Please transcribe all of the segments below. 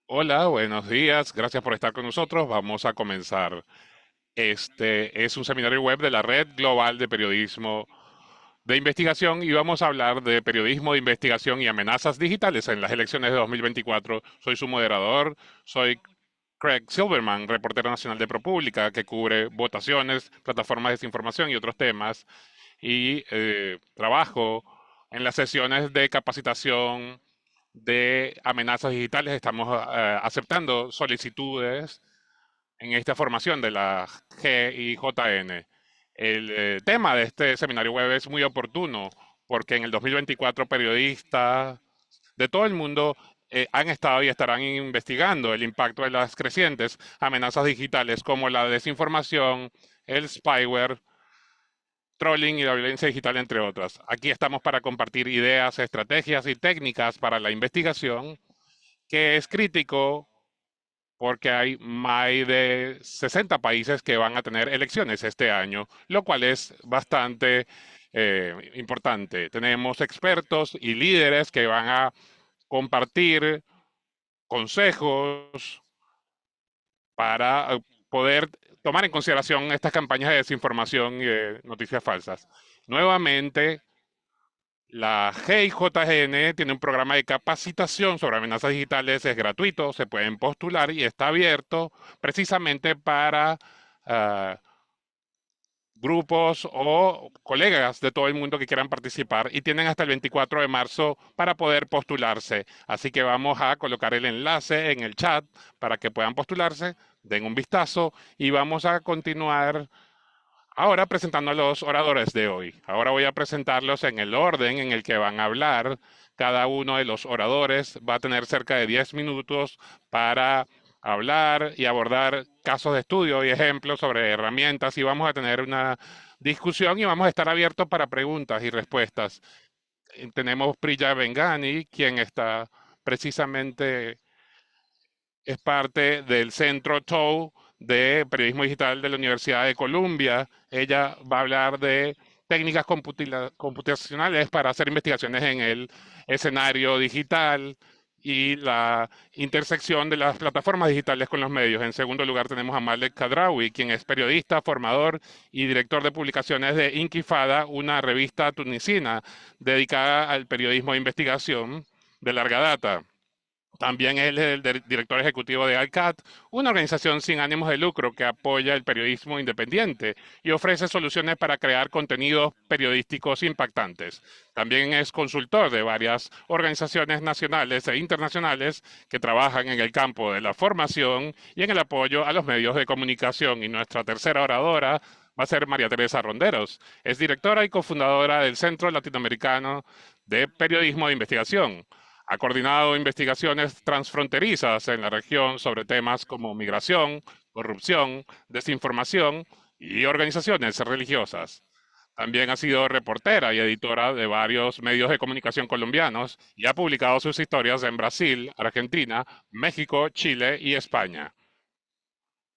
Hola, buenos días. Gracias por estar con nosotros. Vamos a comenzar. Este es un seminario web de la Red Global de Periodismo de Investigación y vamos a hablar de periodismo de investigación y amenazas digitales en las elecciones de 2024. Soy su moderador, soy Craig Silverman, reportero nacional de ProPublica, que cubre votaciones, plataformas de desinformación y otros temas. Y trabajo en las sesiones de capacitación de amenazas digitales. Estamos aceptando solicitudes en esta formación de la GIJN. El tema de este seminario web es muy oportuno porque en el 2024 periodistas de todo el mundo han estado y estarán investigando el impacto de las crecientes amenazas digitales como la desinformación, el spyware, trolling y la violencia digital, entre otras. Aquí estamos para compartir ideas, estrategias y técnicas para la investigación, que es crítico porque hay más de 60 países que van a tener elecciones este año, lo cual es bastante importante. Tenemos expertos y líderes que van a compartir consejos para poder tomar en consideración estas campañas de desinformación y de noticias falsas. Nuevamente, la GIJN tiene un programa de capacitación sobre amenazas digitales, es gratuito, se pueden postular y está abierto precisamente para uh, grupos o colegas de todo el mundo que quieran participar y tienen hasta el 24 de marzo para poder postularse. Así que vamos a colocar el enlace en el chat para que puedan postularse, den un vistazo y vamos a continuar ahora presentando a los oradores de hoy. Ahora voy a presentarlos en el orden en el que van a hablar. Cada uno de los oradores va a tener cerca de 10 minutos para hablar y abordar casos de estudio y ejemplos sobre herramientas y vamos a tener una discusión y vamos a estar abiertos para preguntas y respuestas. Tenemos Priya Bengani, quien está precisamente es parte del Centro TOW de Periodismo Digital de la Universidad de Columbia. Ella va a hablar de técnicas computacionales para hacer investigaciones en el escenario digital y la intersección de las plataformas digitales con los medios. En segundo lugar tenemos a Malek Kadraoui, quien es periodista, formador y director de publicaciones de Intifada, una revista tunisina dedicada al periodismo de investigación de larga data. También él es el director ejecutivo de ALCAT, una organización sin ánimos de lucro que apoya el periodismo independiente y ofrece soluciones para crear contenidos periodísticos impactantes. También es consultor de varias organizaciones nacionales e internacionales que trabajan en el campo de la formación y en el apoyo a los medios de comunicación. Y nuestra tercera oradora va a ser María Teresa Ronderos. Es directora y cofundadora del Centro Latinoamericano de Periodismo de Investigación. Ha coordinado investigaciones transfronterizas en la región sobre temas como migración, corrupción, desinformación y organizaciones religiosas. También ha sido reportera y editora de varios medios de comunicación colombianos y ha publicado sus historias en Brasil, Argentina, México, Chile y España.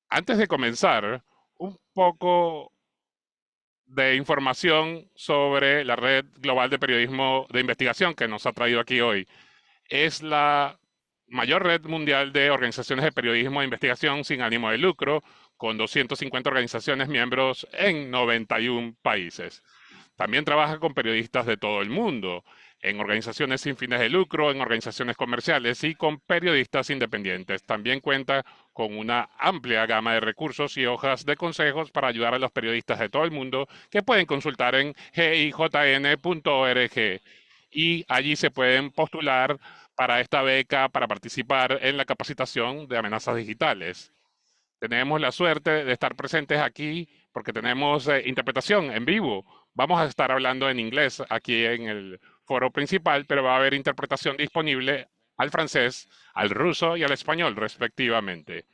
Antes de comenzar, un poco de información sobre la Red Global de Periodismo de Investigación que nos ha traído aquí hoy. Es la mayor red mundial de organizaciones de periodismo de investigación sin ánimo de lucro, con 250 organizaciones miembros en 91 países. También trabaja con periodistas de todo el mundo, en organizaciones sin fines de lucro, en organizaciones comerciales y con periodistas independientes. También cuenta con una amplia gama de recursos y hojas de consejos para ayudar a los periodistas de todo el mundo que pueden consultar en gijn.org y allí se pueden postular para esta beca para participar en la capacitación de amenazas digitales. Tenemos la suerte de estar presentes aquí porque tenemos interpretación en vivo. Vamos a estar hablando en inglés aquí en el foro principal, pero va a haber interpretación disponible al francés, al ruso y al español respectivamente.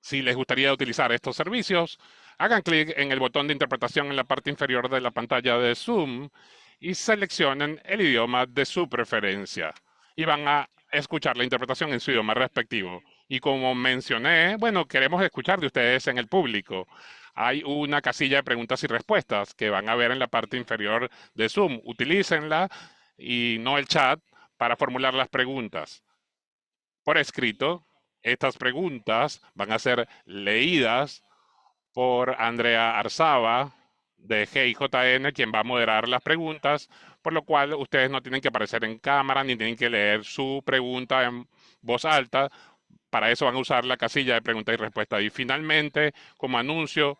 Si les gustaría utilizar estos servicios, hagan clic en el botón de interpretación en la parte inferior de la pantalla de Zoom y seleccionen el idioma de su preferencia. Y van a escuchar la interpretación en su idioma respectivo. Y como mencioné, bueno, queremos escuchar de ustedes en el público. Hay una casilla de preguntas y respuestas que van a ver en la parte inferior de Zoom. Utilícenla y no el chat para formular las preguntas. por escrito. Estas preguntas van a ser leídas por Andrea Arzaba de GIJN, quien va a moderar las preguntas, por lo cual ustedes no tienen que aparecer en cámara ni tienen que leer su pregunta en voz alta. Para eso van a usar la casilla de pregunta y respuesta. Y finalmente, como anuncio,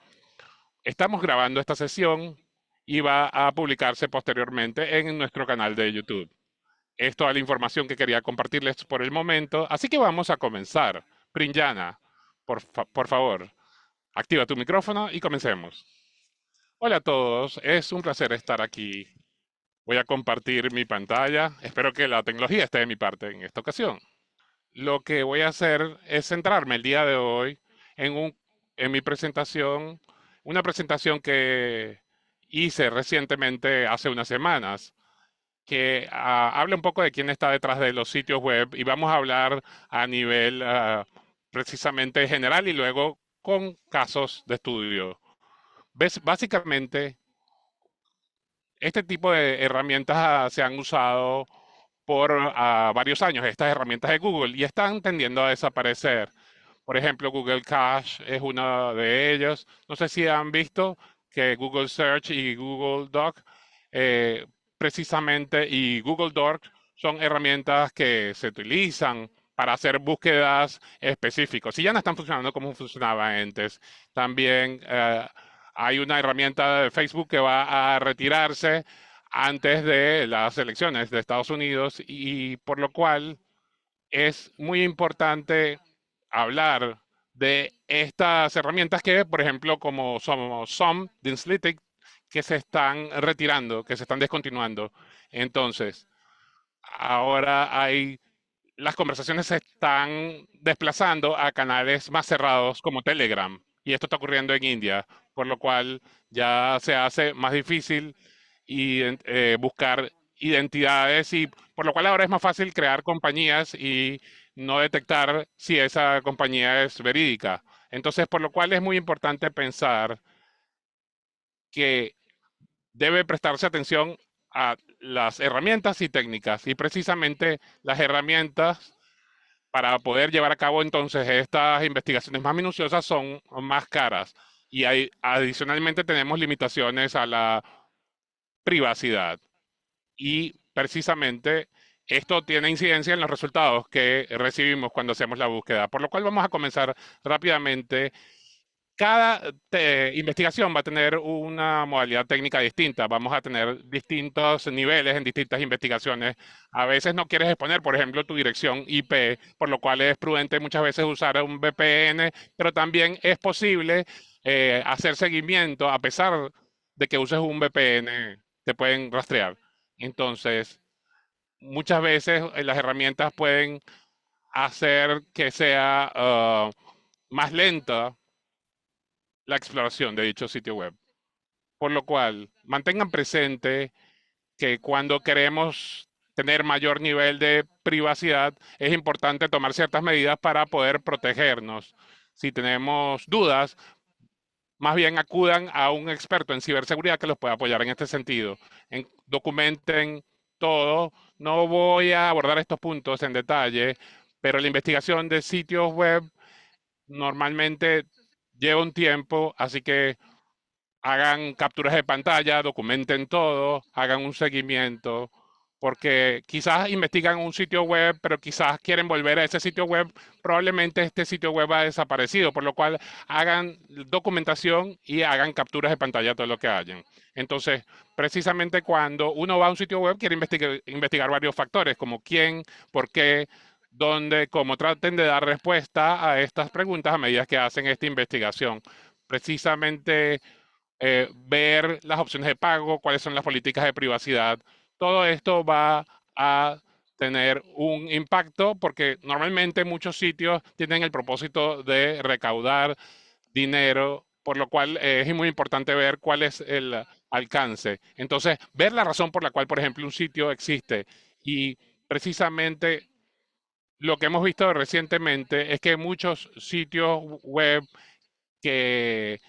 estamos grabando esta sesión y va a publicarse posteriormente en nuestro canal de YouTube. Es toda la información que quería compartirles por el momento, así que vamos a comenzar. Prinjana, por favor, activa tu micrófono y comencemos. Hola a todos, es un placer estar aquí. Voy a compartir mi pantalla. Espero que la tecnología esté de mi parte en esta ocasión. Lo que voy a hacer es centrarme el día de hoy en mi presentación, una presentación que hice recientemente hace unas semanas, que habla un poco de quién está detrás de los sitios web y vamos a hablar a nivel precisamente general y luego con casos de estudio. Básicamente, este tipo de herramientas se han usado por varios años, estas herramientas de Google, y están tendiendo a desaparecer. Por ejemplo, Google Cache es uno de ellos. No sé si han visto que Google Search y Google Doc, eh, precisamente, y Google Doc son herramientas que se utilizan para hacer búsquedas específicas. Y ya no están funcionando como funcionaban antes. También hay una herramienta de Facebook que va a retirarse antes de las elecciones de Estados Unidos y por lo cual es muy importante hablar de estas herramientas que, por ejemplo, como somos SOM, Dinslytic, que se están retirando, que se están descontinuando. Entonces, ahora las conversaciones se están desplazando a canales más cerrados como Telegram. Y esto está ocurriendo en India, por lo cual ya se hace más difícil buscar identidades y por lo cual ahora es más fácil crear compañías y no detectar si esa compañía es verídica. Entonces, por lo cual es muy importante pensar que debe prestarse atención a las herramientas y técnicas y precisamente las herramientas para poder llevar a cabo entonces estas investigaciones más minuciosas son más caras y adicionalmente tenemos limitaciones a la privacidad y precisamente esto tiene incidencia en los resultados que recibimos cuando hacemos la búsqueda, por lo cual vamos a comenzar rápidamente. Cada investigación va a tener una modalidad técnica distinta. Vamos a tener distintos niveles en distintas investigaciones. A veces no quieres exponer, por ejemplo, tu dirección IP, por lo cual es prudente muchas veces usar un VPN, pero también es posible hacer seguimiento a pesar de que uses un VPN, te pueden rastrear. Entonces, muchas veces las herramientas pueden hacer que sea más lenta la exploración de dicho sitio web. Por lo cual, mantengan presente que cuando queremos tener mayor nivel de privacidad, es importante tomar ciertas medidas para poder protegernos. Si tenemos dudas, más bien acudan a un experto en ciberseguridad que los pueda apoyar en este sentido. Documenten todo. No voy a abordar estos puntos en detalle, pero la investigación de sitios web normalmente lleva un tiempo, así que hagan capturas de pantalla, documenten todo, hagan un seguimiento, porque quizás investigan un sitio web, pero quizás quieren volver a ese sitio web, probablemente este sitio web ha desaparecido, por lo cual hagan documentación y hagan capturas de pantalla de todo lo que hayan. Entonces, precisamente cuando uno va a un sitio web, quiere investigar varios factores, como quién, por qué, dónde, cómo. Traten de dar respuesta a estas preguntas a medida que hacen esta investigación. Precisamente ver las opciones de pago, cuáles son las políticas de privacidad. Todo esto va a tener un impacto porque normalmente muchos sitios tienen el propósito de recaudar dinero, por lo cual es muy importante ver cuál es el alcance. Entonces, ver la razón por la cual, por ejemplo, un sitio existe y precisamente lo que hemos visto recientemente es que muchos sitios web que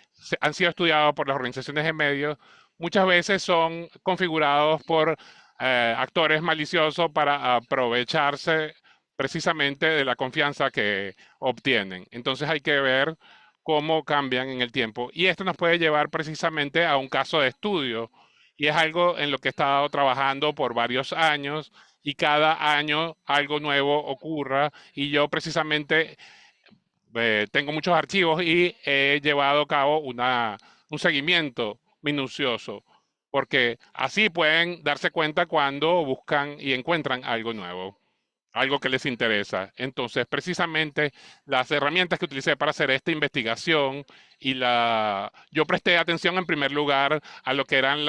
han sido estudiados por las organizaciones de medios, muchas veces son configurados por actores maliciosos para aprovecharse precisamente de la confianza que obtienen. Entonces hay que ver cómo cambian en el tiempo. Y esto nos puede llevar precisamente a un caso de estudio. Y es algo en lo que he estado trabajando por varios años y cada año algo nuevo ocurra. Y yo precisamente tengo muchos archivos y he llevado a cabo un seguimiento minucioso, porque así pueden darse cuenta cuando buscan y encuentran algo nuevo, algo que les interesa. Entonces, precisamente las herramientas que utilicé para hacer esta investigación yo presté atención en primer lugar a lo que eran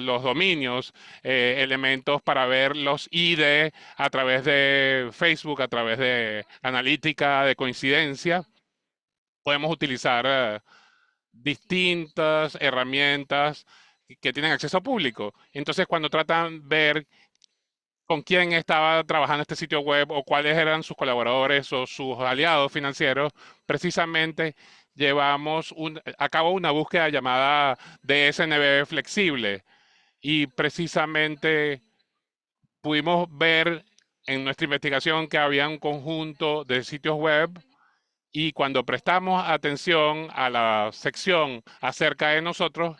los dominios, elementos para ver los ID a través de Facebook, a través de analítica de coincidencia. Podemos utilizar distintas herramientas que tienen acceso público. Entonces, cuando tratan de ver con quién estaba trabajando este sitio web o cuáles eran sus colaboradores o sus aliados financieros, precisamente llevamos a cabo una búsqueda llamada DSNB flexible y precisamente pudimos ver en nuestra investigación que había un conjunto de sitios web y cuando prestamos atención a la sección acerca de nosotros,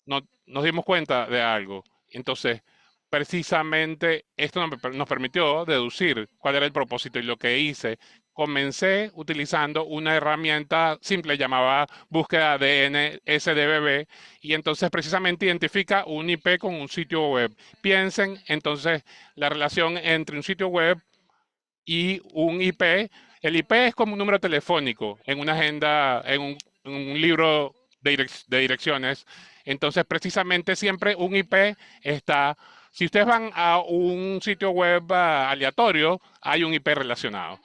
nos dimos cuenta de algo. Entonces, precisamente esto nos permitió deducir cuál era el propósito y lo que hice. Comencé utilizando una herramienta simple llamada búsqueda de NSDBB y entonces precisamente identifica un IP con un sitio web. Piensen entonces la relación entre un sitio web y un IP. El IP es como un número telefónico en una agenda, en un libro de direcciones. Entonces, precisamente siempre un IP está, si ustedes van a un sitio web aleatorio, hay un IP relacionado.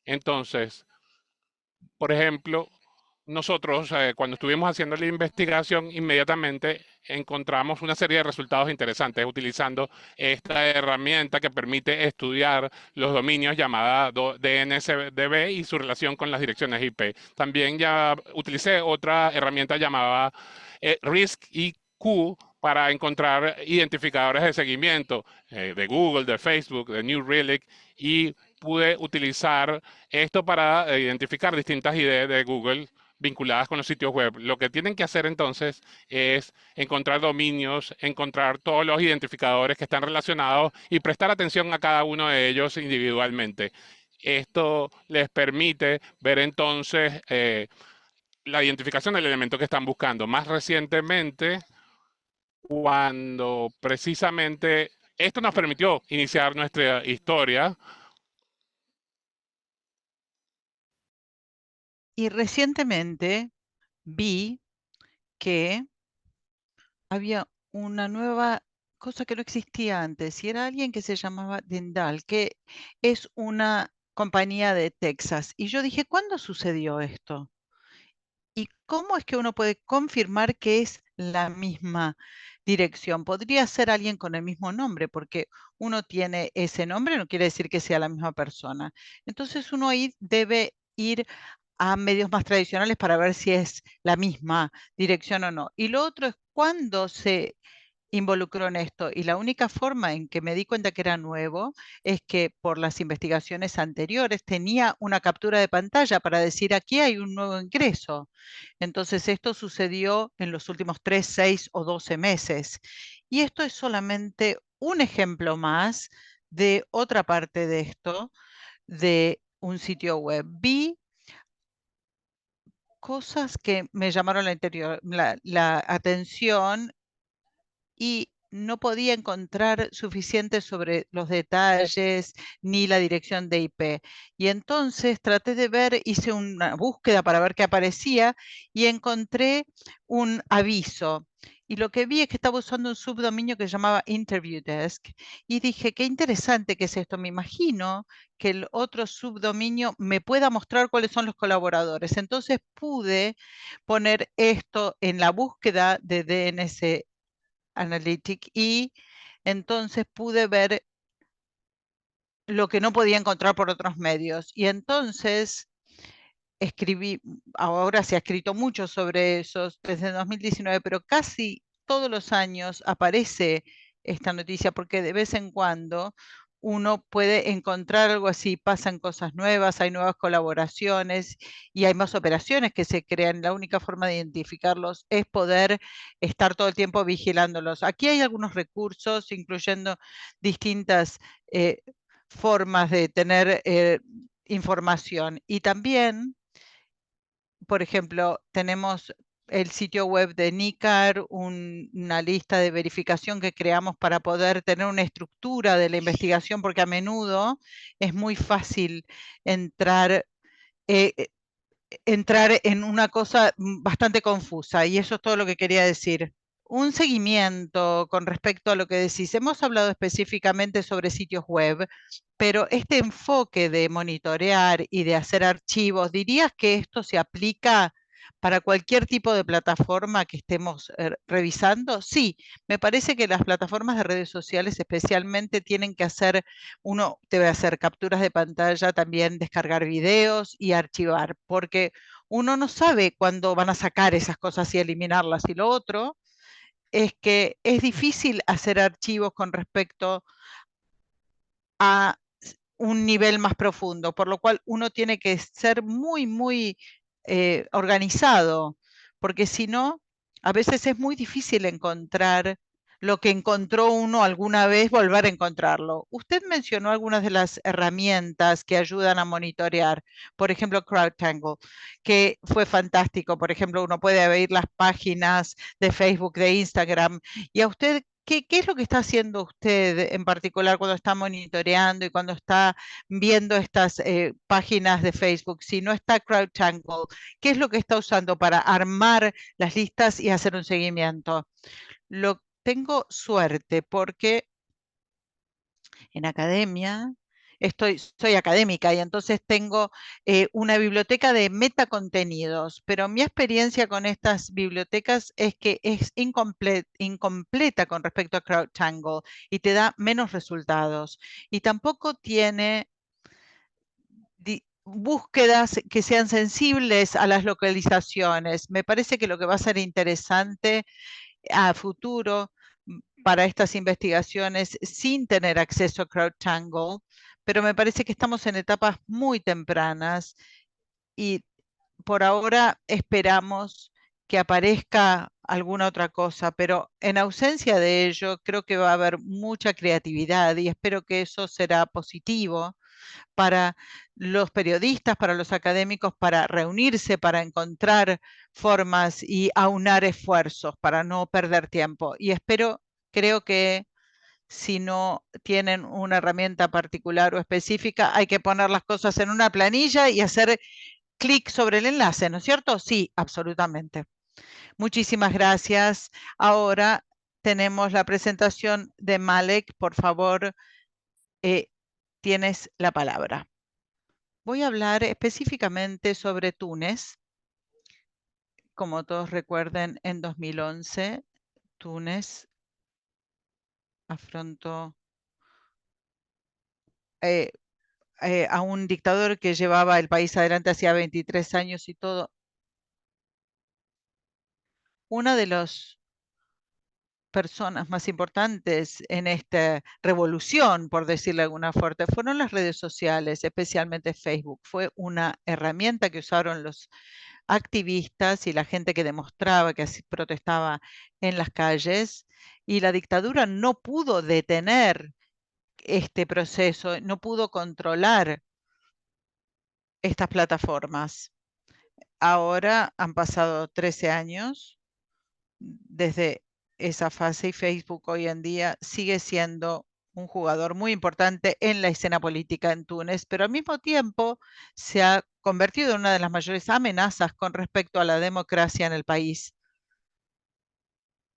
Entonces, por ejemplo, nosotros cuando estuvimos haciendo la investigación, inmediatamente encontramos una serie de resultados interesantes utilizando esta herramienta que permite estudiar los dominios llamada DNSDB y su relación con las direcciones IP. También ya utilicé otra herramienta llamada RISC-IQ para encontrar identificadores de seguimiento de Google, de Facebook, de New Relic y pude utilizar esto para identificar distintas ideas de Google vinculadas con los sitios web. Lo que tienen que hacer entonces es encontrar dominios, encontrar todos los identificadores que están relacionados y prestar atención a cada uno de ellos individualmente. Esto les permite ver entonces la identificación del elemento que están buscando. Más recientemente, cuando precisamente esto nos permitió iniciar nuestra historia. Y recientemente vi que había una nueva cosa que no existía antes, y era alguien que se llamaba Dendal, que es una compañía de Texas. Y yo dije, ¿cuándo sucedió esto? ¿Y cómo es que uno puede confirmar que es la misma dirección? Podría ser alguien con el mismo nombre, porque uno tiene ese nombre, no quiere decir que sea la misma persona. Entonces uno ahí debe ir a medios más tradicionales para ver si es la misma dirección o no. Y lo otro es cuándo se involucró en esto. Y la única forma en que me di cuenta que era nuevo es que por las investigaciones anteriores tenía una captura de pantalla para decir aquí hay un nuevo ingreso. Entonces esto sucedió en los últimos 3, 6 o 12 meses. Y esto es solamente un ejemplo más de otra parte de esto, de un sitio web. Vi cosas que me llamaron la atención y no podía encontrar suficiente sobre los detalles ni la dirección de IP. Y entonces traté de ver, hice una búsqueda para ver qué aparecía y encontré un aviso. Y lo que vi es que estaba usando un subdominio que se llamaba Interview Desk. Y dije, qué interesante que es esto. Me imagino que el otro subdominio me pueda mostrar cuáles son los colaboradores. Entonces pude poner esto en la búsqueda de DNS Analytic y entonces pude ver lo que no podía encontrar por otros medios. Y entonces escribí, ahora se ha escrito mucho sobre eso desde 2019, pero casi todos los años aparece esta noticia porque de vez en cuando uno puede encontrar algo así, pasan cosas nuevas, hay nuevas colaboraciones y hay más operaciones que se crean. La única forma de identificarlos es poder estar todo el tiempo vigilándolos. Aquí hay algunos recursos, incluyendo distintas formas de tener información. Y también, por ejemplo, tenemos el sitio web de NICAR, una lista de verificación que creamos para poder tener una estructura de la investigación, porque a menudo es muy fácil entrar, eh, eh, entrar en una cosa bastante confusa, y eso es todo lo que quería decir. Un seguimiento con respecto a lo que decís. Hemos hablado específicamente sobre sitios web, pero este enfoque de monitorear y de hacer archivos, ¿dirías que esto se aplica para cualquier tipo de plataforma que estemos revisando? Sí, me parece que las plataformas de redes sociales especialmente tienen que hacer, uno debe hacer capturas de pantalla, también descargar videos y archivar, porque uno no sabe cuándo van a sacar esas cosas y eliminarlas. Y lo otro es que es difícil hacer archivos con respecto a un nivel más profundo, por lo cual uno tiene que ser muy, muy organizado, porque si no, a veces es muy difícil encontrar lo que encontró uno alguna vez, volver a encontrarlo. Usted mencionó algunas de las herramientas que ayudan a monitorear, por ejemplo, CrowdTangle, que fue fantástico. Por ejemplo, uno puede ver las páginas de Facebook, de Instagram, y a usted, ¿qué es lo que está haciendo usted en particular cuando está monitoreando y cuando está viendo estas páginas de Facebook? Si no está CrowdTangle, ¿qué es lo que está usando para armar las listas y hacer un seguimiento? Tengo suerte porque en academia, soy académica y entonces tengo una biblioteca de metacontenidos, pero mi experiencia con estas bibliotecas es que es incompleta con respecto a CrowdTangle y te da menos resultados. Y tampoco tiene búsquedas que sean sensibles a las localizaciones. Me parece que lo que va a ser interesante a futuro para estas investigaciones sin tener acceso a CrowdTangle, pero me parece que estamos en etapas muy tempranas y por ahora esperamos que aparezca alguna otra cosa, pero en ausencia de ello creo que va a haber mucha creatividad y espero que eso será positivo para los periodistas, para los académicos, para reunirse, para encontrar formas y aunar esfuerzos para no perder tiempo. Y creo que si no tienen una herramienta particular o específica, hay que poner las cosas en una planilla y hacer clic sobre el enlace, ¿no es cierto? Sí, absolutamente. Muchísimas gracias. Ahora tenemos la presentación de Malek. Por favor, tienes la palabra. Voy a hablar específicamente sobre Túnez. Como todos recuerden, en 2011, Túnez afrontó eh, a un dictador que llevaba el país adelante hacía 23 años y todo. Una de las personas más importantes en esta revolución, por decirlo de alguna forma, fueron las redes sociales, especialmente Facebook. Fue una herramienta que usaron los activistas y la gente que demostraba, que así protestaba en las calles, y la dictadura no pudo detener este proceso, no pudo controlar estas plataformas. Ahora han pasado 13 años desde esa fase y Facebook hoy en día sigue siendo un jugador muy importante en la escena política en Túnez, pero al mismo tiempo se ha convertido en una de las mayores amenazas con respecto a la democracia en el país,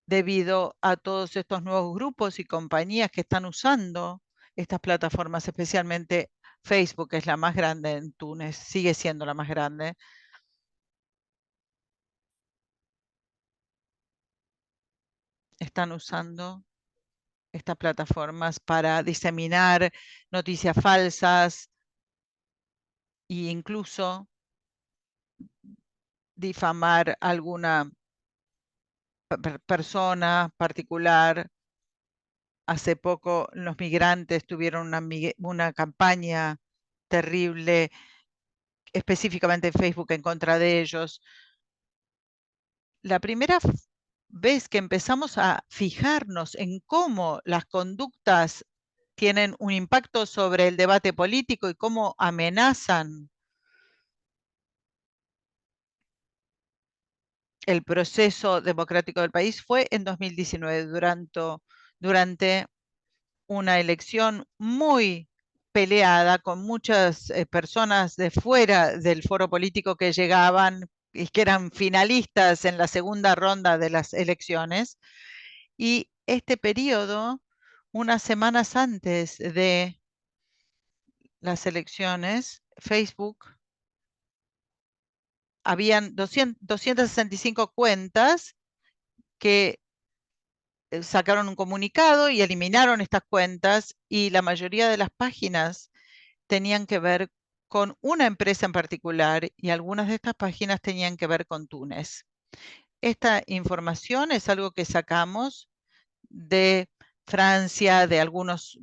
debido a todos estos nuevos grupos y compañías que están usando estas plataformas, especialmente Facebook, que es la más grande en Túnez, sigue siendo la más grande. Están usando estas plataformas para diseminar noticias falsas e incluso difamar a alguna persona particular Hace poco los migrantes tuvieron una campaña terrible, específicamente en Facebook en contra de ellos. La primera vez que empezamos a fijarnos en cómo las conductas tienen un impacto sobre el debate político y cómo amenazan el proceso democrático del país fue en 2019, durante una elección muy peleada, con muchas personas de fuera del foro político que llegaban y que eran finalistas en la segunda ronda de las elecciones. Y este periodo, unas semanas antes de las elecciones, Facebook, habían 265 cuentas que sacaron un comunicado y eliminaron estas cuentas, y la mayoría de las páginas tenían que ver con una empresa en particular y algunas de estas páginas tenían que ver con Túnez. Esta información es algo que sacamos de Francia, de algunos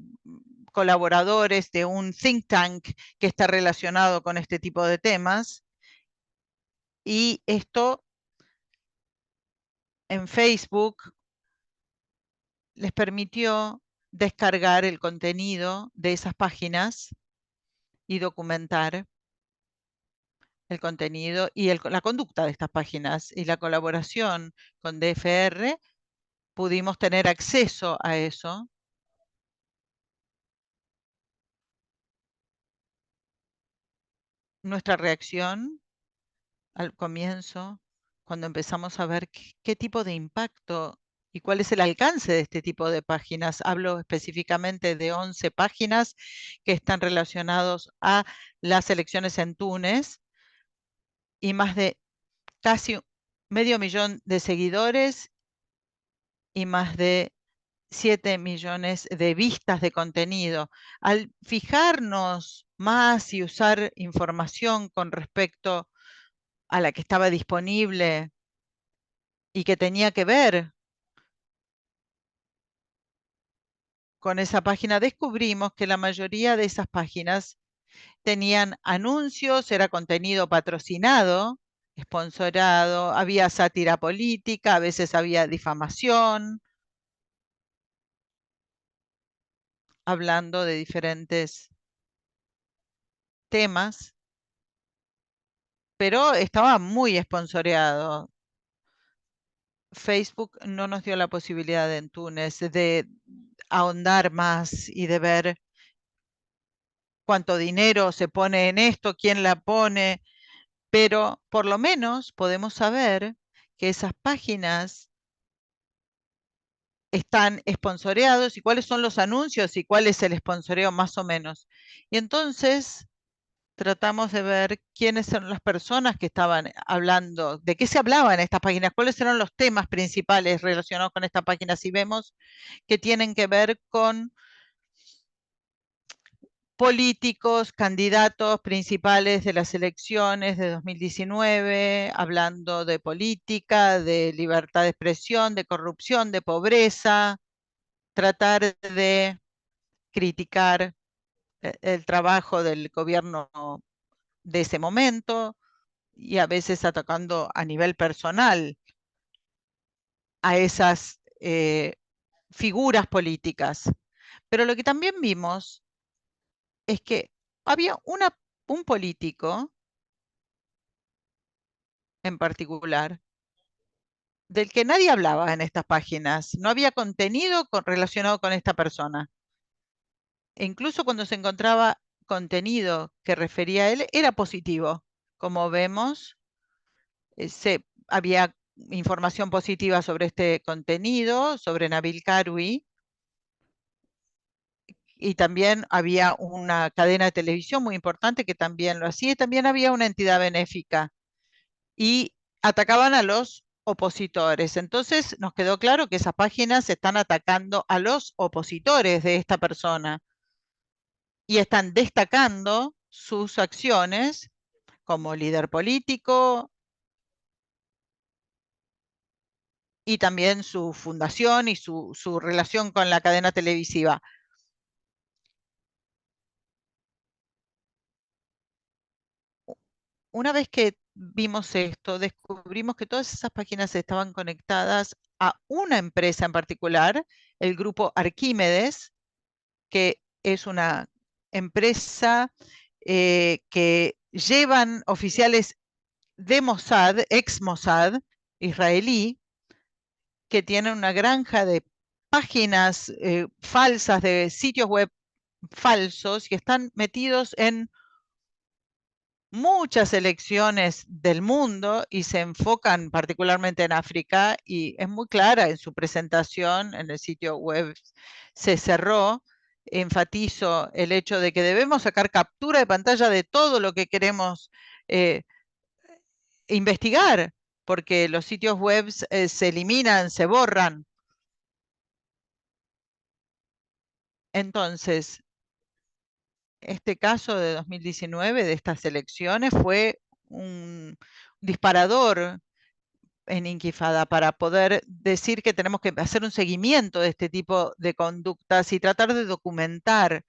colaboradores de un think tank que está relacionado con este tipo de temas, y esto en Facebook les permitió descargar el contenido de esas páginas y documentar el contenido y la conducta de estas páginas. Y la colaboración con DFR, pudimos tener acceso a eso. Nuestra reacción al comienzo, cuando empezamos a ver qué tipo de impacto y cuál es el alcance de este tipo de páginas. Hablo específicamente de 11 páginas que están relacionados a las elecciones en Túnez, y más de casi medio millón de seguidores y más de 7 millones de vistas de contenido. Al fijarnos más y usar información con respecto a la que estaba disponible y que tenía que ver con esa página, descubrimos que la mayoría de esas páginas tenían anuncios, era contenido patrocinado, sponsorado, había sátira política, a veces había difamación, hablando de diferentes temas, pero estaba muy sponsoreado. Facebook no nos dio la posibilidad en Túnez de ahondar más y de ver cuánto dinero se pone en esto, quién la pone, pero por lo menos podemos saber que esas páginas están sponsoreados y cuáles son los anuncios y cuál es el sponsoreo más o menos. Y entonces tratamos de ver quiénes son las personas que estaban hablando, de qué se hablaba en estas páginas, cuáles eran los temas principales relacionados con estas páginas, y vemos que tienen que ver con políticos, candidatos principales de las elecciones de 2019, hablando de política, de libertad de expresión, de corrupción, de pobreza, tratar de criticar el trabajo del gobierno de ese momento, y a veces atacando a nivel personal a esas figuras políticas. Pero lo que también vimos es que había un político en particular del que nadie hablaba en estas páginas. No había contenido relacionado con esta persona. E incluso cuando se encontraba contenido que refería a él, era positivo. Como vemos, había información positiva sobre este contenido, sobre Nabil Karoui, y también había una cadena de televisión muy importante que también lo hacía, y también había una entidad benéfica, y atacaban a los opositores. Entonces nos quedó claro que esas páginas están atacando a los opositores de esta persona y están destacando sus acciones como líder político, y también su fundación y su relación con la cadena televisiva. Una vez que vimos esto, descubrimos que todas esas páginas estaban conectadas a una empresa en particular, el grupo Arquímedes, que es una empresa que llevan oficiales de Mossad, ex Mossad, israelí, que tienen una granja de páginas falsas, de sitios web falsos, y están metidos en muchas elecciones del mundo y se enfocan particularmente en África, y es muy clara en su presentación en el sitio web. Se cerró, enfatizo el hecho de que debemos sacar captura de pantalla de todo lo que queremos eh, investigar, porque los sitios web se eliminan, se borran. Entonces, este caso de 2019 de estas elecciones fue un disparador en Intifada para poder decir que tenemos que hacer un seguimiento de este tipo de conductas y tratar de documentar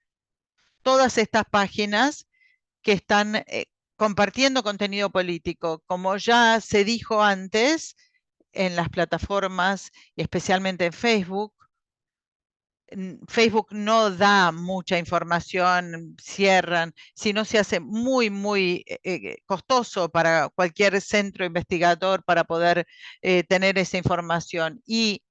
todas estas páginas que están compartiendo contenido político. Como ya se dijo antes, en las plataformas, y especialmente en Facebook, Facebook no da mucha información, cierran, sino se hace muy, muy costoso para cualquier centro investigador para poder tener esa información. Y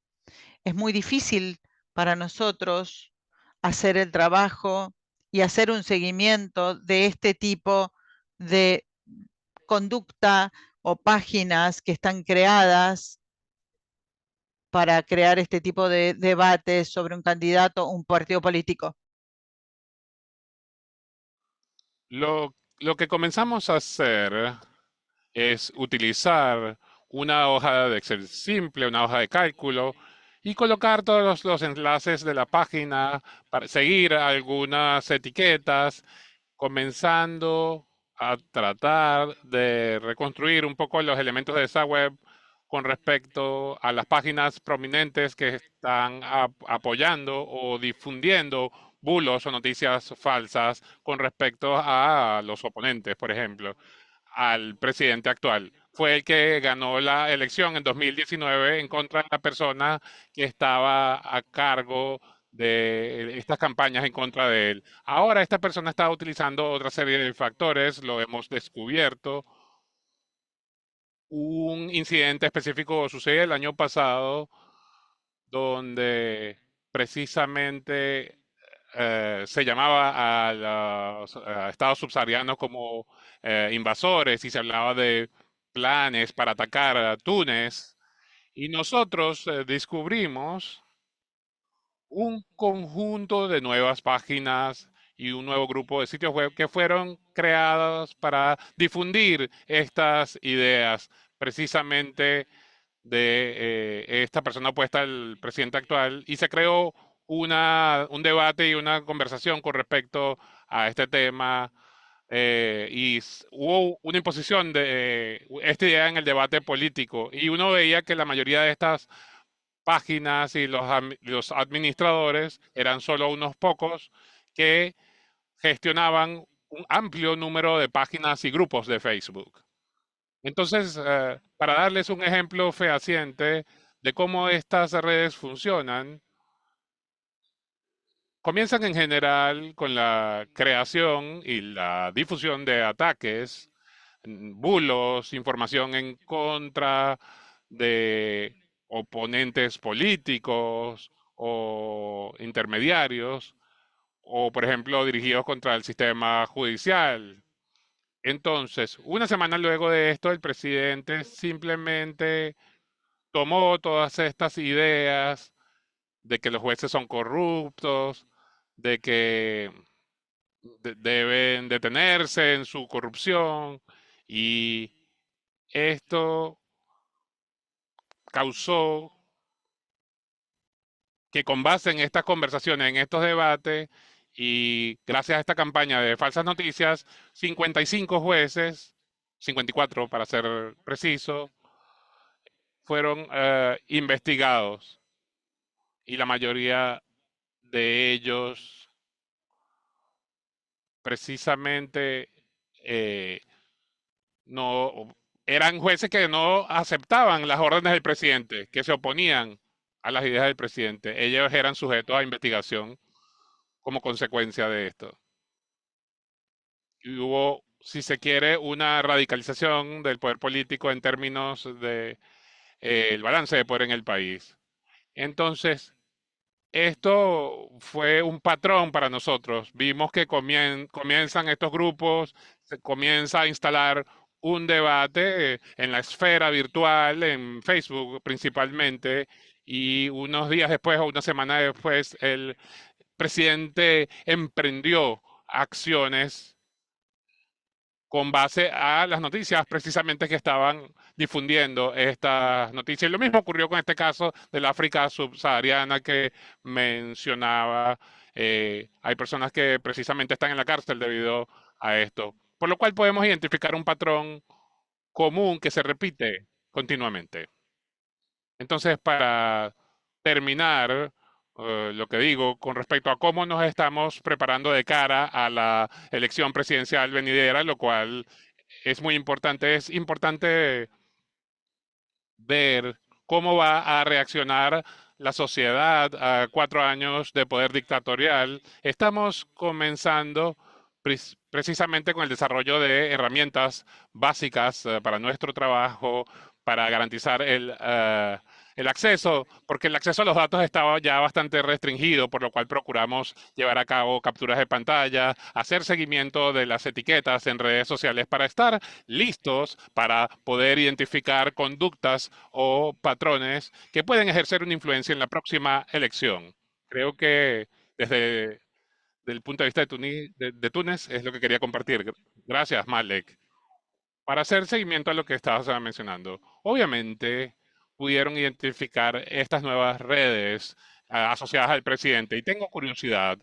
es muy difícil para nosotros hacer el trabajo y hacer un seguimiento de este tipo de conducta o páginas que están creadas para crear este tipo de debates sobre un candidato o un partido político. Lo que comenzamos a hacer es utilizar una hoja de Excel simple, una hoja de cálculo, y colocar todos los enlaces de la página para seguir algunas etiquetas, comenzando a tratar de reconstruir un poco los elementos de esa web con respecto a las páginas prominentes que están apoyando o difundiendo bulos o noticias falsas con respecto a los oponentes, por ejemplo, al presidente actual. Fue el que ganó la elección en 2019 en contra de la persona que estaba a cargo de estas campañas en contra de él. Ahora esta persona está utilizando otra serie de factores, lo hemos descubierto. Un incidente específico sucedió el año pasado donde precisamente se llamaba a estados subsaharianos como invasores y se hablaba de planes para atacar a Túnez. Y nosotros descubrimos un conjunto de nuevas páginas y un nuevo grupo de sitios web que fueron creados para difundir estas ideas precisamente de esta persona opuesta al presidente actual, y se creó un debate y una conversación con respecto a este tema, y hubo una imposición de esta idea en el debate político, y uno veía que la mayoría de estas páginas y los administradores eran solo unos pocos que gestionaban un amplio número de páginas y grupos de Facebook. Entonces, para darles un ejemplo fehaciente de cómo estas redes funcionan, comienzan en general con la creación y la difusión de ataques, bulos, información en contra de oponentes políticos o intermediarios, o por ejemplo dirigidos contra el sistema judicial. Entonces, una semana luego de esto, el presidente simplemente tomó todas estas ideas de que los jueces son corruptos, de que deben detenerse en su corrupción, y esto causó que con base en estas conversaciones, en estos debates y gracias a esta campaña de falsas noticias, 55 jueces, 54 para ser preciso, fueron investigados y la mayoría de ellos precisamente eh, no eran jueces que no aceptaban las órdenes del presidente, que se oponían a las ideas del presidente. Ellos eran sujetos a investigación como consecuencia de esto. Y hubo, si se quiere, una radicalización del poder político en términos de el balance de poder en el país. Entonces, esto fue un patrón para nosotros. Vimos que comienzan estos grupos, se comienza a instalar un debate en la esfera virtual, en Facebook principalmente, y unos días después o una semana después, el presidente emprendió acciones con base a las noticias precisamente que estaban difundiendo estas noticias. Y lo mismo ocurrió con este caso del África subsahariana que mencionaba. Hay personas que precisamente están en la cárcel debido a esto, por lo cual podemos identificar un patrón común que se repite continuamente. Entonces, para terminar, lo que digo con respecto a cómo nos estamos preparando de cara a la elección presidencial venidera, lo cual es importante ver cómo va a reaccionar la sociedad a 4 años de poder dictatorial. Estamos comenzando precisamente con el desarrollo de herramientas básicas para nuestro trabajo, para garantizar el acceso, porque el acceso a los datos estaba ya bastante restringido, por lo cual procuramos llevar a cabo capturas de pantalla, hacer seguimiento de las etiquetas en redes sociales para estar listos para poder identificar conductas o patrones que pueden ejercer una influencia en la próxima elección. Creo que desde el punto de vista de Túnez es lo que quería compartir. Gracias, Malek. Para hacer seguimiento a lo que estabas mencionando, obviamente pudieron identificar estas nuevas redes asociadas al presidente. Y tengo curiosidad,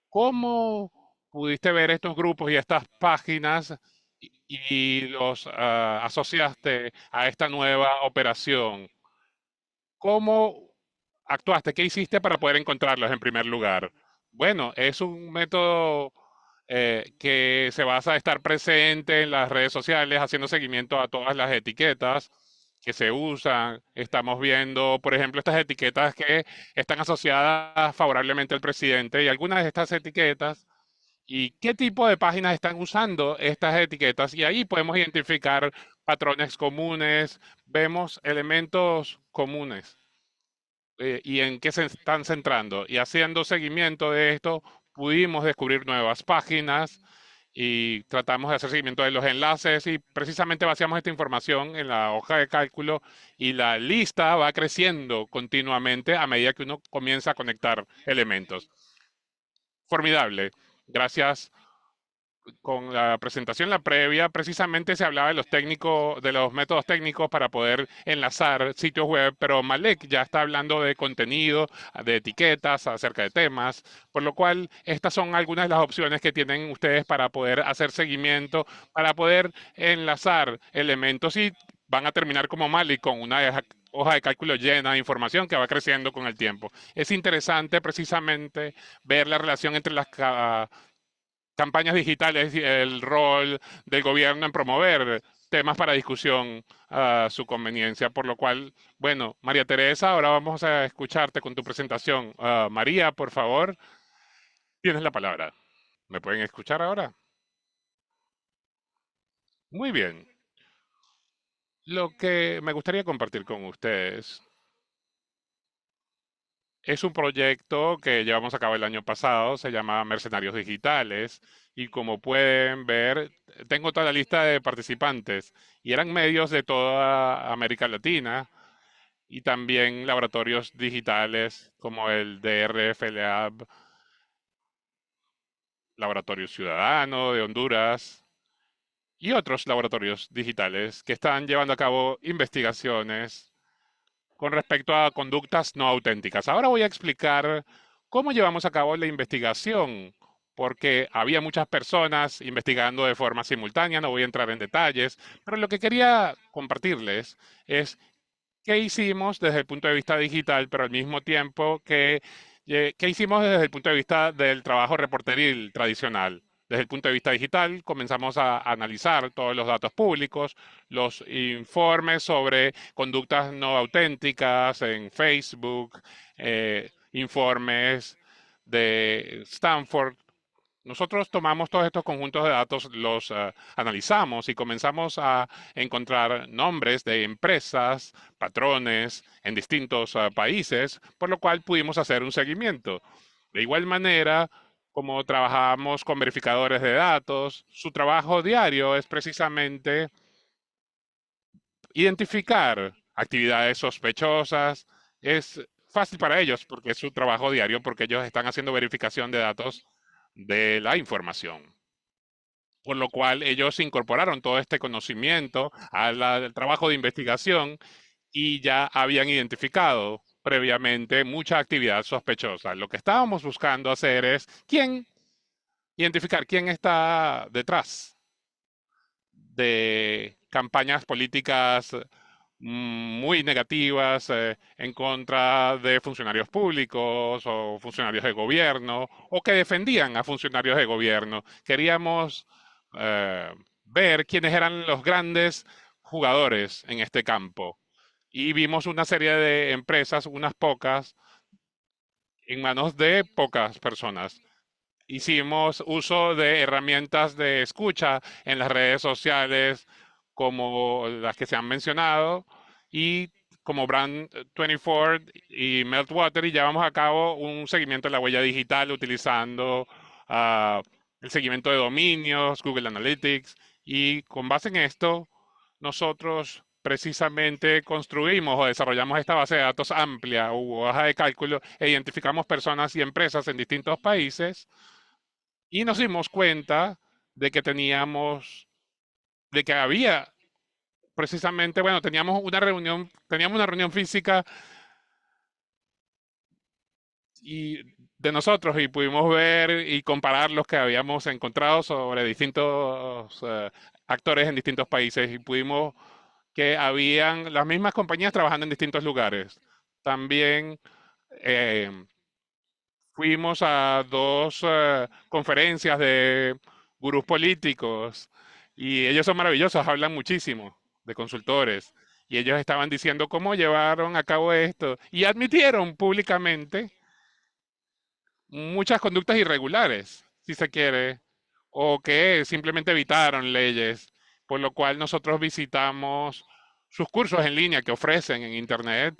¿cómo pudiste ver estos grupos y estas páginas y los asociaste a esta nueva operación? ¿Cómo actuaste? ¿Qué hiciste para poder encontrarlos en primer lugar? Bueno, es un método que se basa en estar presente en las redes sociales, haciendo seguimiento a todas las etiquetas que se usan. Estamos viendo, por ejemplo, estas etiquetas que están asociadas favorablemente al presidente y algunas de estas etiquetas y qué tipo de páginas están usando estas etiquetas. Y ahí podemos identificar patrones comunes, vemos elementos comunes y en qué se están centrando. Y haciendo seguimiento de esto, pudimos descubrir nuevas páginas y tratamos de hacer seguimiento de los enlaces y precisamente vaciamos esta información en la hoja de cálculo y la lista va creciendo continuamente a medida que uno comienza a conectar elementos. Formidable. Gracias con la presentación, la previa, precisamente se hablaba de los técnicos, de los métodos técnicos para poder enlazar sitios web, pero Malek ya está hablando de contenido, de etiquetas, acerca de temas, por lo cual estas son algunas de las opciones que tienen ustedes para poder hacer seguimiento, para poder enlazar elementos y van a terminar como Malek con una hoja de cálculo llena de información que va creciendo con el tiempo. Es interesante precisamente ver la relación entre las campañas digitales y el rol del gobierno en promover temas para discusión a su conveniencia. Por lo cual, bueno, María Teresa, ahora vamos a escucharte con tu presentación. María, por favor, tienes la palabra. ¿Me pueden escuchar ahora? Muy bien. Lo que me gustaría compartir con ustedes es un proyecto que llevamos a cabo el año pasado, se llama Mercenarios Digitales y como pueden ver, tengo toda la lista de participantes y eran medios de toda América Latina y también laboratorios digitales como el DRF Lab, Laboratorio Ciudadano de Honduras y otros laboratorios digitales que están llevando a cabo investigaciones con respecto a conductas no auténticas. Ahora voy a explicar cómo llevamos a cabo la investigación, porque había muchas personas investigando de forma simultánea, no voy a entrar en detalles, pero lo que quería compartirles es qué hicimos desde el punto de vista digital, pero al mismo tiempo qué hicimos desde el punto de vista del trabajo reporteril tradicional. Desde el punto de vista digital, comenzamos a analizar todos los datos públicos, los informes sobre conductas no auténticas en Facebook, informes de Stanford. Nosotros tomamos todos estos conjuntos de datos, los analizamos y comenzamos a encontrar nombres de empresas, patrones en distintos países, por lo cual pudimos hacer un seguimiento. De igual manera, como trabajamos con verificadores de datos, su trabajo diario es precisamente identificar actividades sospechosas. Es fácil para ellos porque es su trabajo diario, porque ellos están haciendo verificación de datos de la información. Por lo cual ellos incorporaron todo este conocimiento al trabajo de investigación y ya habían identificado previamente mucha actividad sospechosa. Lo que estábamos buscando hacer es identificar quién está detrás de campañas políticas muy negativas en contra de funcionarios públicos o funcionarios de gobierno o que defendían a funcionarios de gobierno. Queríamos ver quiénes eran los grandes jugadores en este campo. Y vimos una serie de empresas, unas pocas, en manos de pocas personas. Hicimos uso de herramientas de escucha en las redes sociales como las que se han mencionado y como Brand 24 y Meltwater y llevamos a cabo un seguimiento de la huella digital utilizando el seguimiento de dominios, Google Analytics y con base en esto nosotros precisamente construimos o desarrollamos esta base de datos amplia u hoja de cálculo e identificamos personas y empresas en distintos países y nos dimos cuenta de que de que había precisamente, bueno, teníamos una reunión física y de nosotros y pudimos ver y comparar los que habíamos encontrado sobre distintos actores en distintos países y pudimos que habían las mismas compañías trabajando en distintos lugares. También eh, fuimos a dos conferencias de gurús políticos y ellos son maravillosos, hablan muchísimo de consultores y ellos estaban diciendo cómo llevaron a cabo esto y admitieron públicamente muchas conductas irregulares, si se quiere, o que simplemente evitaron leyes, por lo cual nosotros visitamos sus cursos en línea que ofrecen en Internet,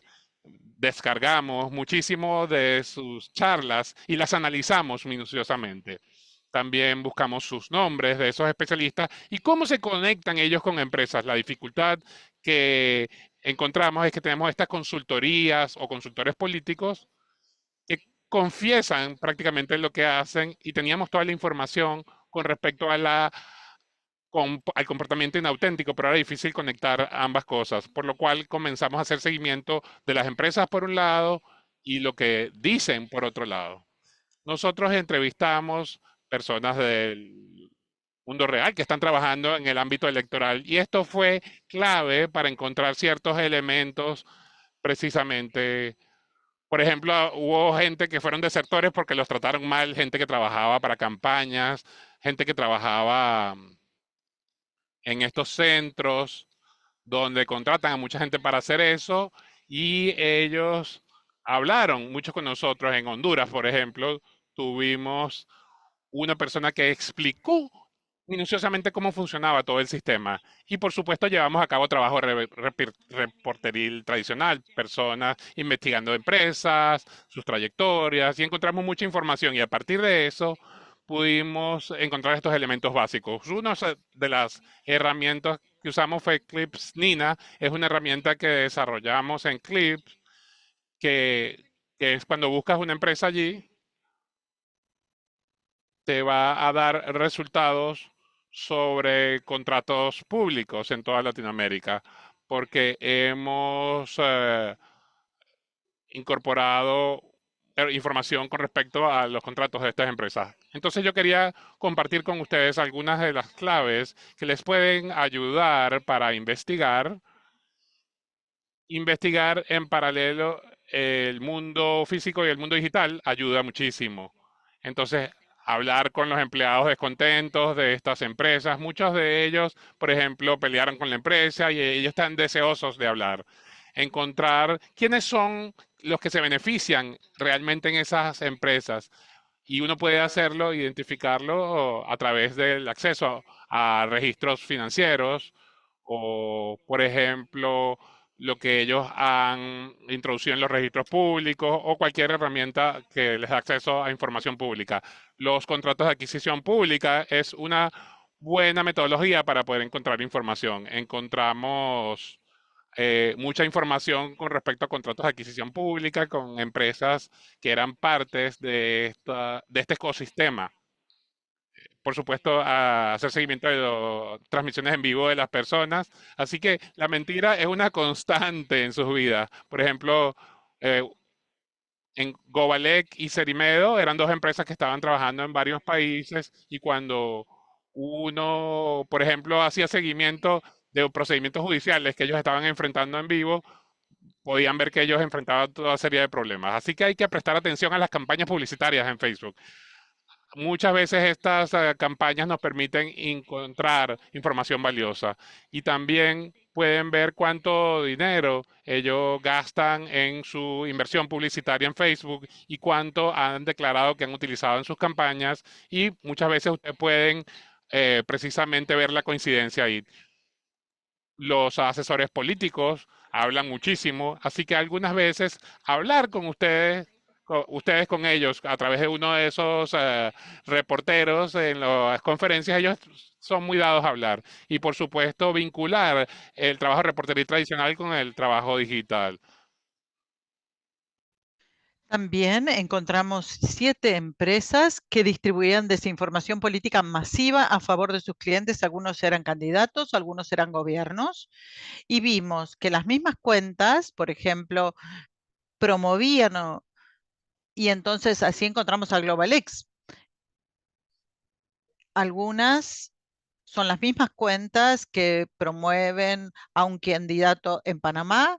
descargamos muchísimo de sus charlas y las analizamos minuciosamente. También buscamos sus nombres de esos especialistas y cómo se conectan ellos con empresas. La dificultad que encontramos es que tenemos estas consultorías o consultores políticos que confiesan prácticamente lo que hacen y teníamos toda la información con respecto a al comportamiento inauténtico, pero era difícil conectar ambas cosas, por lo cual comenzamos a hacer seguimiento de las empresas por un lado y lo que dicen por otro lado. Nosotros entrevistamos personas del mundo real que están trabajando en el ámbito electoral y esto fue clave para encontrar ciertos elementos precisamente. Por ejemplo, hubo gente que fueron desertores porque los trataron mal, gente que trabajaba para campañas, gente que trabajaba en estos centros donde contratan a mucha gente para hacer eso y ellos hablaron mucho con nosotros en Honduras, por ejemplo, tuvimos una persona que explicó minuciosamente cómo funcionaba todo el sistema. Y por supuesto llevamos a cabo trabajo reporteril tradicional, personas investigando empresas, sus trayectorias, y encontramos mucha información. Y a partir de eso pudimos encontrar estos elementos básicos. Una de las herramientas que usamos fue Clips Nina, es una herramienta que desarrollamos en Clips, que, que es cuando buscas una empresa allí, te va a dar resultados sobre contratos públicos en toda Latinoamérica, porque hemos incorporado información con respecto a los contratos de estas empresas. Entonces yo quería compartir con ustedes algunas de las claves que les pueden ayudar para investigar investigar en paralelo el mundo físico y el mundo digital ayuda muchísimo. Entonces, hablar con los empleados descontentos de estas empresas, muchos de ellos, por ejemplo, pelearon con la empresa y ellos están deseosos de hablar. Encontrar quiénes son los que se benefician realmente en esas empresas. Y uno puede hacerlo, identificarlo a través del acceso a registros financieros o, por ejemplo, lo que ellos han introducido en los registros públicos o cualquier herramienta que les da acceso a información pública. Los contratos de adquisición pública es una buena metodología para poder encontrar información. Encontramos mucha información con respecto a contratos de adquisición pública con empresas que eran partes de este ecosistema. Por supuesto, a hacer seguimiento de transmisiones en vivo de las personas. Así que la mentira es una constante en sus vidas. Por ejemplo, eh, en Gobalec y Cerimedo eran dos empresas que estaban trabajando en varios países y cuando uno, por ejemplo, hacía seguimiento de procedimientos judiciales que ellos estaban enfrentando en vivo, podían ver que ellos enfrentaban toda serie de problemas. Así que hay que prestar atención a las campañas publicitarias en Facebook. Muchas veces estas campañas nos permiten encontrar información valiosa y también pueden ver cuánto dinero ellos gastan en su inversión publicitaria en Facebook y cuánto han declarado que han utilizado en sus campañas y muchas veces ustedes pueden precisamente ver la coincidencia ahí. Los asesores políticos hablan muchísimo, así que algunas veces hablar con ustedes con ellos a través de uno de esos reporteros en las conferencias, ellos son muy dados a hablar. Y por supuesto, vincular el trabajo de reportería tradicional con el trabajo digital. También encontramos 7 empresas que distribuían desinformación política masiva a favor de sus clientes. Algunos eran candidatos, algunos eran gobiernos. Y vimos que las mismas cuentas, por ejemplo, promovían y entonces así encontramos a GlobalX. Algunas son las mismas cuentas que promueven a un candidato en Panamá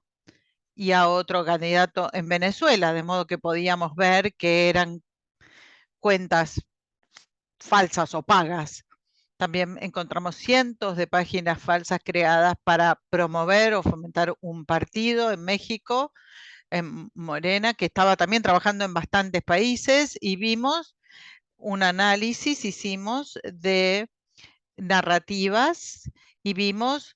y a otro candidato en Venezuela, de modo que podíamos ver que eran cuentas falsas o pagas. También encontramos cientos de páginas falsas creadas para promover o fomentar un partido en México, en Morena, que estaba también trabajando en bastantes países, y vimos un análisis, hicimos de narrativas y vimos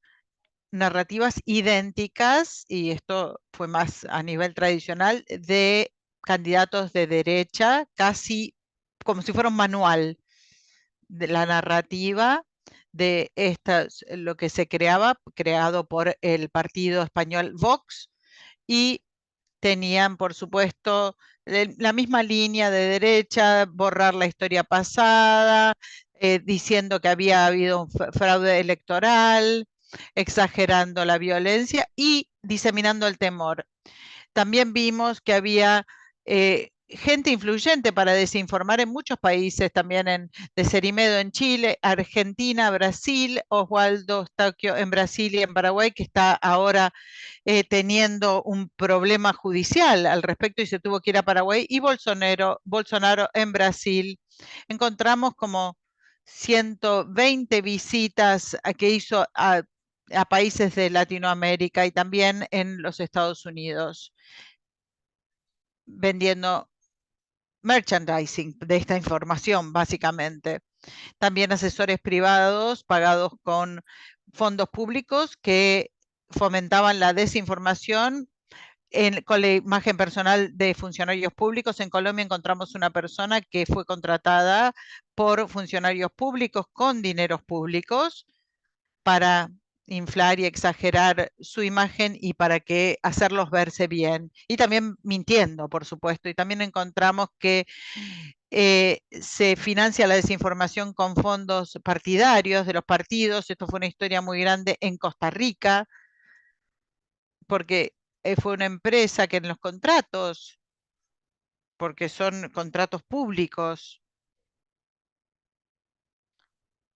narrativas idénticas, y esto fue más a nivel tradicional, de candidatos de derecha, casi como si fuera un manual de la narrativa de estas, lo que se creaba, creado por el partido español Vox, y tenían, por supuesto, la misma línea de derecha, borrar la historia pasada, diciendo que había habido un fraude electoral, exagerando la violencia y diseminando el temor. También vimos que había gente influyente para desinformar en muchos países, también de Cerimedo en Chile, Argentina, Brasil, Oswaldo Stacchio en Brasil y en Paraguay, que está ahora teniendo un problema judicial al respecto y se tuvo que ir a Paraguay, y Bolsonaro en Brasil. Encontramos como 120 visitas que hizo a países de Latinoamérica y también en los Estados Unidos, vendiendo merchandising de esta información, básicamente. También asesores privados pagados con fondos públicos que fomentaban la desinformación con la imagen personal de funcionarios públicos. En Colombia encontramos una persona que fue contratada por funcionarios públicos con dineros públicos para inflar y exagerar su imagen y para que hacerlos verse bien. Y también mintiendo, por supuesto. Y también encontramos que se financia la desinformación con fondos partidarios de los partidos. Esto fue una historia muy grande en Costa Rica, porque fue una empresa que en los contratos, porque son contratos públicos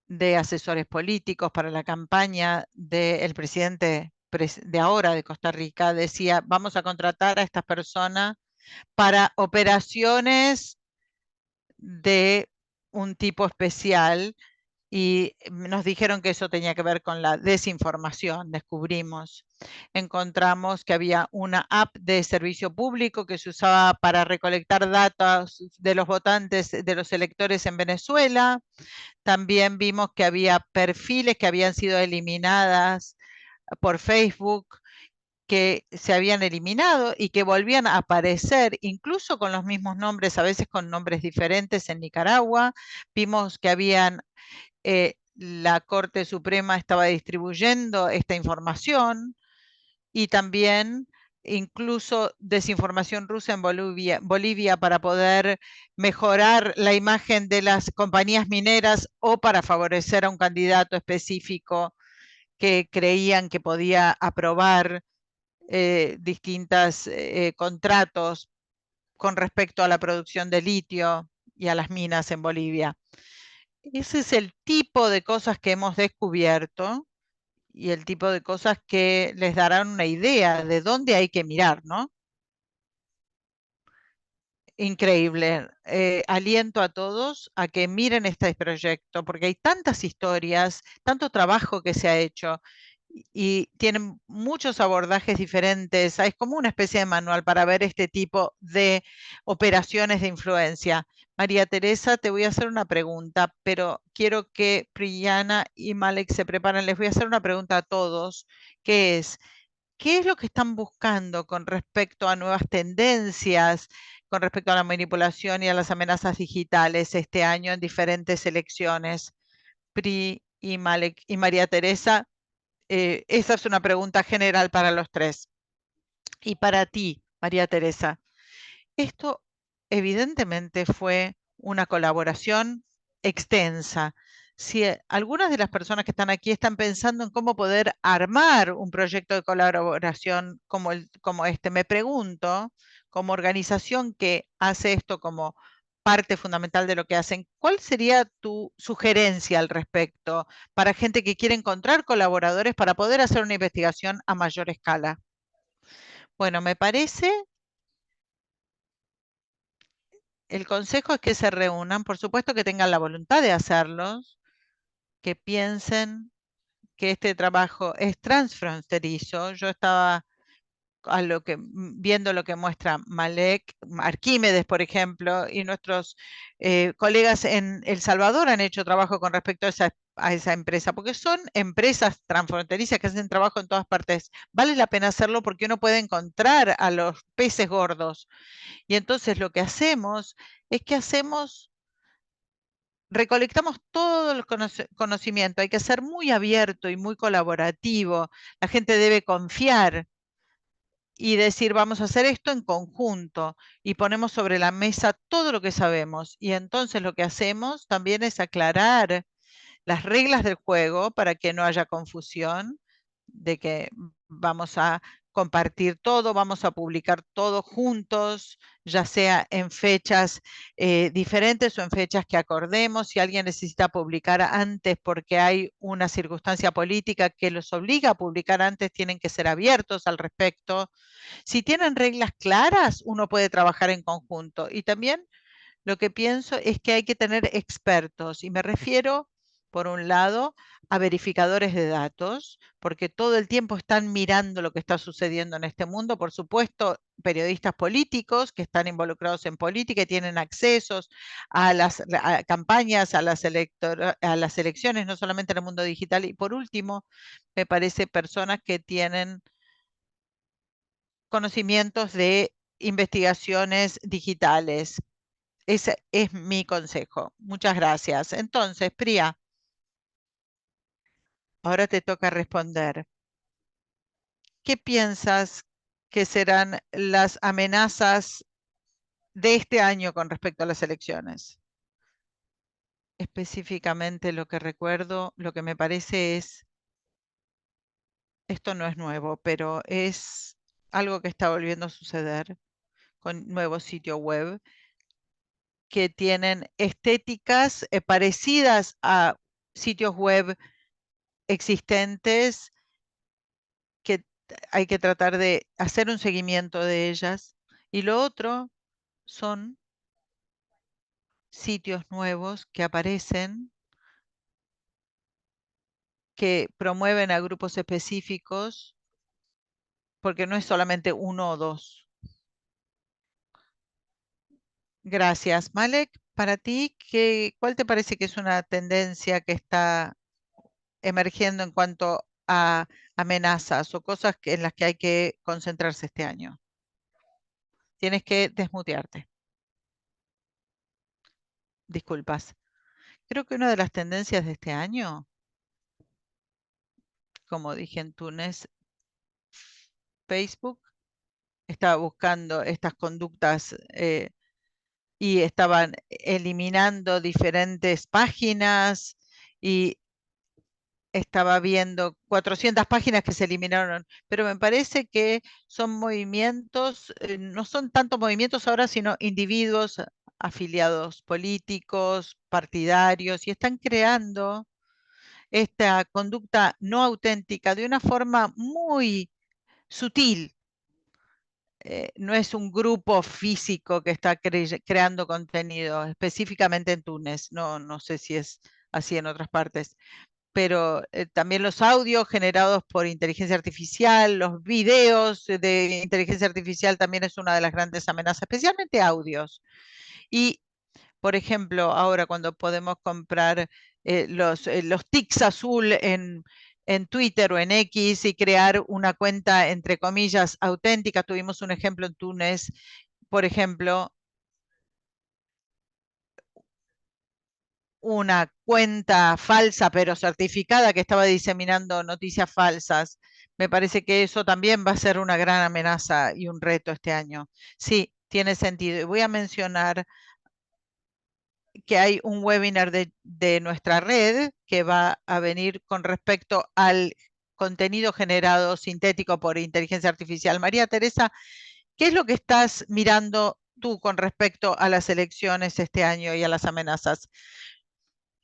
de asesores políticos para la campaña del presidente de ahora de Costa Rica decía, vamos a contratar a estas personas para operaciones de un tipo especial y nos dijeron que eso tenía que ver con la desinformación. Encontramos que había una app de servicio público que se usaba para recolectar datos de los votantes, de los electores en Venezuela. También vimos que había perfiles que habían sido eliminadas por Facebook, que se habían eliminado y que volvían a aparecer, incluso con los mismos nombres, a veces con nombres diferentes en Nicaragua. Vimos que la Corte Suprema estaba distribuyendo esta información y también incluso desinformación rusa en Bolivia para poder mejorar la imagen de las compañías mineras o para favorecer a un candidato específico que creían que podía aprobar distintos contratos con respecto a la producción de litio y a las minas en Bolivia. Ese es el tipo de cosas que hemos descubierto y el tipo de cosas que les darán una idea de dónde hay que mirar, ¿no? Increíble. Aliento a todos a que miren este proyecto porque hay tantas historias, tanto trabajo que se ha hecho y tienen muchos abordajes diferentes. Es como una especie de manual para ver este tipo de operaciones de influencia. María Teresa, te voy a hacer una pregunta, pero quiero que Priyana y Malek se preparen. Les voy a hacer una pregunta a todos, que es, ¿qué es lo que están buscando con respecto a nuevas tendencias, con respecto a la manipulación y a las amenazas digitales este año en diferentes elecciones? Pri y Malek y María Teresa, esa es una pregunta general para los tres. Y para ti, María Teresa, esto evidentemente fue una colaboración extensa. Si algunas de las personas que están aquí están pensando en cómo poder armar un proyecto de colaboración como este, me pregunto, como organización que hace esto como parte fundamental de lo que hacen, ¿cuál sería tu sugerencia al respecto para gente que quiere encontrar colaboradores para poder hacer una investigación a mayor escala? Bueno, me parece el consejo es que se reúnan, por supuesto que tengan la voluntad de hacerlos, que piensen que este trabajo es transfronterizo. Yo estaba viendo lo que muestra Malek, Arquímedes, por ejemplo, y nuestros colegas en El Salvador han hecho trabajo con respecto a esa empresa, porque son empresas transfronterizas que hacen trabajo en todas partes. Vale la pena hacerlo porque uno puede encontrar a los peces gordos. Y entonces lo que hacemos es que recolectamos todo el conocimiento. Hay que ser muy abierto y muy colaborativo. La gente debe confiar y decir, vamos a hacer esto en conjunto y ponemos sobre la mesa todo lo que sabemos. Y entonces lo que hacemos también es aclarar las reglas del juego para que no haya confusión de que vamos a compartir todo, vamos a publicar todo juntos, ya sea en fechas diferentes o en fechas que acordemos. Si alguien necesita publicar antes porque hay una circunstancia política que los obliga a publicar antes, tienen que ser abiertos al respecto. Si tienen reglas claras, uno puede trabajar en conjunto. Y también lo que pienso es que hay que tener expertos y me refiero, por un lado, a verificadores de datos, porque todo el tiempo están mirando lo que está sucediendo en este mundo. Por supuesto, periodistas políticos que están involucrados en política y tienen accesos a las campañas, a las elecciones, no solamente en el mundo digital. Y por último, me parece personas que tienen conocimientos de investigaciones digitales. Ese es mi consejo. Muchas gracias. Entonces, Priya, ahora te toca responder. ¿Qué piensas que serán las amenazas de este año con respecto a las elecciones? Específicamente lo que recuerdo, lo que me parece es, esto no es nuevo, pero es algo que está volviendo a suceder con nuevos sitios web que tienen estéticas parecidas a sitios web existentes que hay que tratar de hacer un seguimiento de ellas. Y lo otro son sitios nuevos que aparecen, que promueven a grupos específicos, porque no es solamente uno o dos. Gracias. Malek, para ti, ¿cuál te parece que es una tendencia que está emergiendo en cuanto a amenazas o cosas en las que hay que concentrarse este año? Tienes que desmutearte. Disculpas. Creo que una de las tendencias de este año, como dije en Túnez, Facebook estaba buscando estas conductas y estaban eliminando diferentes páginas y estaba viendo 400 páginas que se eliminaron, pero me parece que son movimientos, no son tanto movimientos ahora, sino individuos afiliados políticos, partidarios, y están creando esta conducta no auténtica de una forma muy sutil. No es un grupo físico que está creando contenido, específicamente en Túnez, no sé si es así en otras partes, pero también los audios generados por inteligencia artificial, los videos de inteligencia artificial también es una de las grandes amenazas, especialmente audios. Y por ejemplo, ahora cuando podemos comprar los tics azul en Twitter o en X y crear una cuenta, entre comillas, auténtica. Tuvimos un ejemplo en Túnez, por ejemplo, una cuenta falsa pero certificada que estaba diseminando noticias falsas. Me parece que eso también va a ser una gran amenaza y un reto este año. Sí, tiene sentido. Y voy a mencionar que hay un webinar de nuestra red que va a venir con respecto al contenido generado sintético por inteligencia artificial. María Teresa, ¿qué es lo que estás mirando tú con respecto a las elecciones este año y a las amenazas?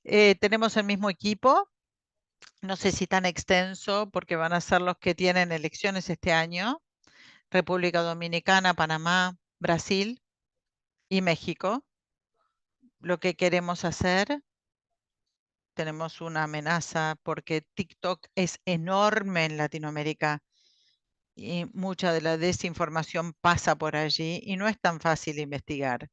Tenemos el mismo equipo, no sé si tan extenso, porque van a ser los que tienen elecciones este año, República Dominicana, Panamá, Brasil y México. Lo que queremos hacer, tenemos una amenaza porque TikTok es enorme en Latinoamérica y mucha de la desinformación pasa por allí y no es tan fácil investigar.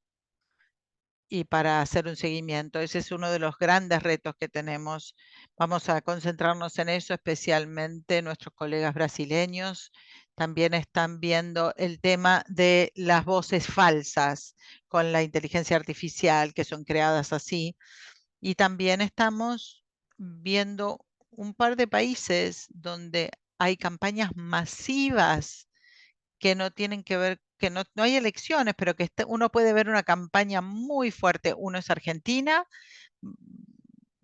Y para hacer un seguimiento, ese es uno de los grandes retos que tenemos. Vamos a concentrarnos en eso, especialmente nuestros colegas brasileños. También están viendo el tema de las voces falsas con la inteligencia artificial, que son creadas así. Y también estamos viendo un par de países donde hay campañas masivas que no tienen que ver, que no hay elecciones, pero que uno puede ver una campaña muy fuerte. Uno es Argentina, mm,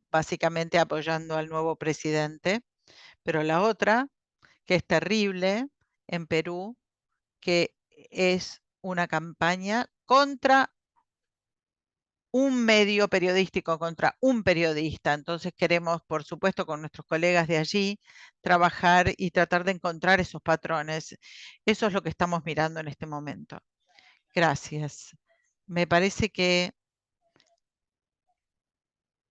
básicamente apoyando al nuevo presidente, pero la otra, que es terrible, en Perú, que es una campaña contra un medio periodístico contra un periodista. Entonces queremos, por supuesto, con nuestros colegas de allí, trabajar y tratar de encontrar esos patrones. Eso es lo que estamos mirando en este momento. Gracias. Me parece que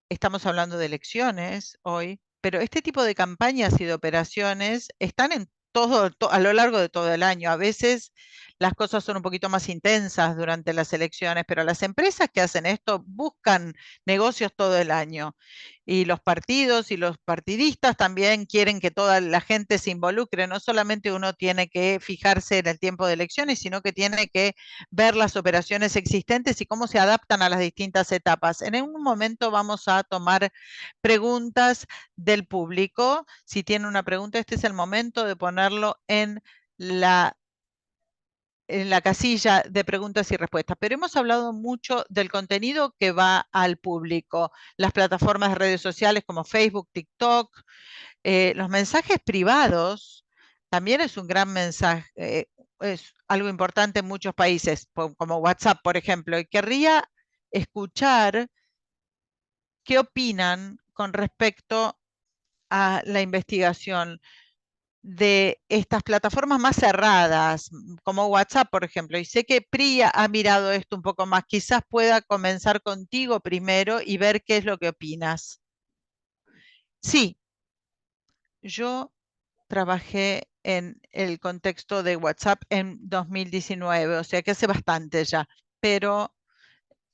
estamos hablando de elecciones hoy, pero este tipo de campañas y de operaciones están en a lo largo de todo el año. A veces las cosas son un poquito más intensas durante las elecciones, pero las empresas que hacen esto buscan negocios todo el año. Y los partidos y los partidistas también quieren que toda la gente se involucre. No solamente uno tiene que fijarse en el tiempo de elecciones, sino que tiene que ver las operaciones existentes y cómo se adaptan a las distintas etapas. En un momento vamos a tomar preguntas del público. Si tiene una pregunta, este es el momento de ponerlo la en la casilla de preguntas y respuestas, pero hemos hablado mucho del contenido que va al público, las plataformas de redes sociales como Facebook, TikTok, los mensajes privados también es un gran mensaje, es algo importante en muchos países, como WhatsApp, por ejemplo, y querría escuchar qué opinan con respecto a la investigación. de estas plataformas más cerradas, como WhatsApp, por ejemplo, y sé que Priya ha mirado esto un poco más, quizás pueda comenzar contigo primero y ver qué es lo que opinas. Sí, yo trabajé en el contexto de WhatsApp en 2019, o sea que hace bastante ya, pero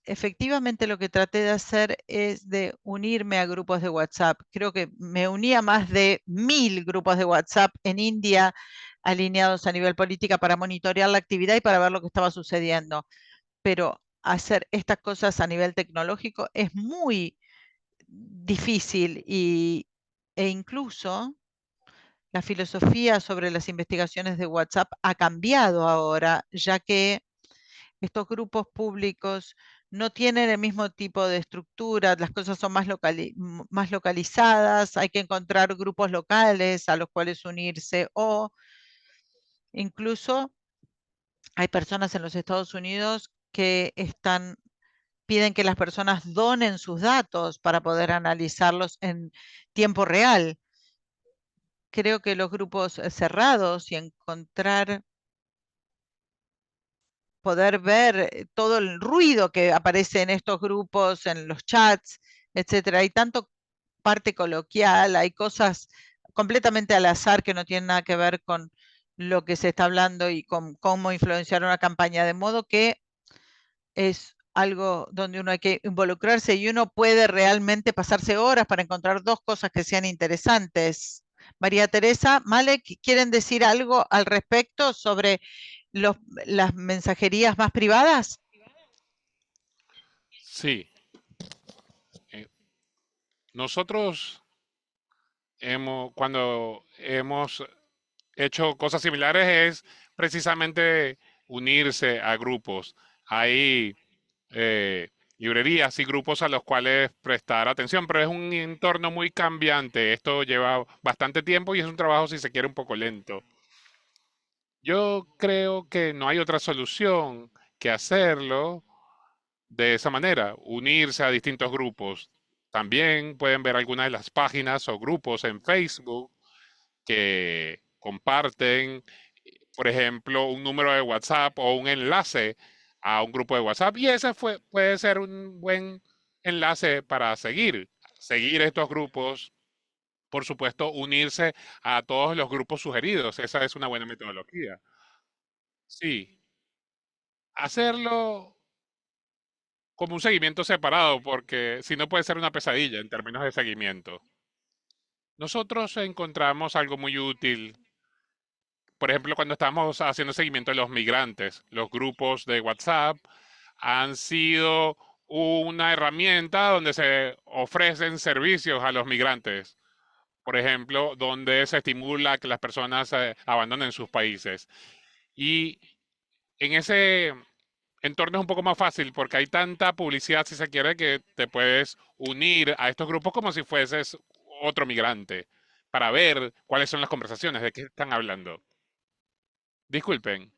efectivamente lo que traté de hacer es de unirme a grupos de WhatsApp. Creo que me uní a más de 1000 grupos de WhatsApp en India alineados a nivel política para monitorear la actividad y para ver lo que estaba sucediendo. Pero hacer estas cosas a nivel tecnológico es muy difícil e incluso la filosofía sobre las investigaciones de WhatsApp ha cambiado ahora, ya que estos grupos públicos no tienen el mismo tipo de estructura, las cosas son más localizadas, hay que encontrar grupos locales a los cuales unirse o incluso hay personas en los Estados Unidos que piden que las personas donen sus datos para poder analizarlos en tiempo real. Creo que los grupos cerrados y encontrar poder ver todo el ruido que aparece en estos grupos, en los chats, etcétera. Hay tanto parte coloquial, hay cosas completamente al azar que no tienen nada que ver con lo que se está hablando y con cómo influenciar una campaña, de modo que es algo donde uno hay que involucrarse y uno puede realmente pasarse horas para encontrar dos cosas que sean interesantes. María Teresa, Malek, ¿quieren decir algo al respecto sobre los, las mensajerías más privadas? Sí, eh, nosotros cuando hemos hecho cosas similares es precisamente unirse a grupos. Hay librerías y grupos a los cuales prestar atención, pero es un entorno muy cambiante. Esto lleva bastante tiempo y es un trabajo, si se quiere, un poco lento. Yo creo que no hay otra solución que hacerlo de esa manera, unirse a distintos grupos. También pueden ver algunas de las páginas o grupos en Facebook que comparten, por ejemplo, un número de WhatsApp o un enlace a un grupo de WhatsApp. Y ese puede ser un buen enlace para seguir estos grupos. Por supuesto, unirse a todos los grupos sugeridos. Esa es una buena metodología. Sí, hacerlo como un seguimiento separado, porque si no puede ser una pesadilla en términos de seguimiento. Nosotros encontramos algo muy útil. Por ejemplo, cuando estamos haciendo seguimiento de los migrantes, los grupos de WhatsApp han sido una herramienta donde se ofrecen servicios a los migrantes. Por ejemplo, donde se estimula que las personas abandonen sus países. Y en ese entorno es un poco más fácil porque hay tanta publicidad, si se quiere, que te puedes unir a estos grupos como si fueses otro migrante para ver cuáles son las conversaciones, de qué están hablando. Disculpen,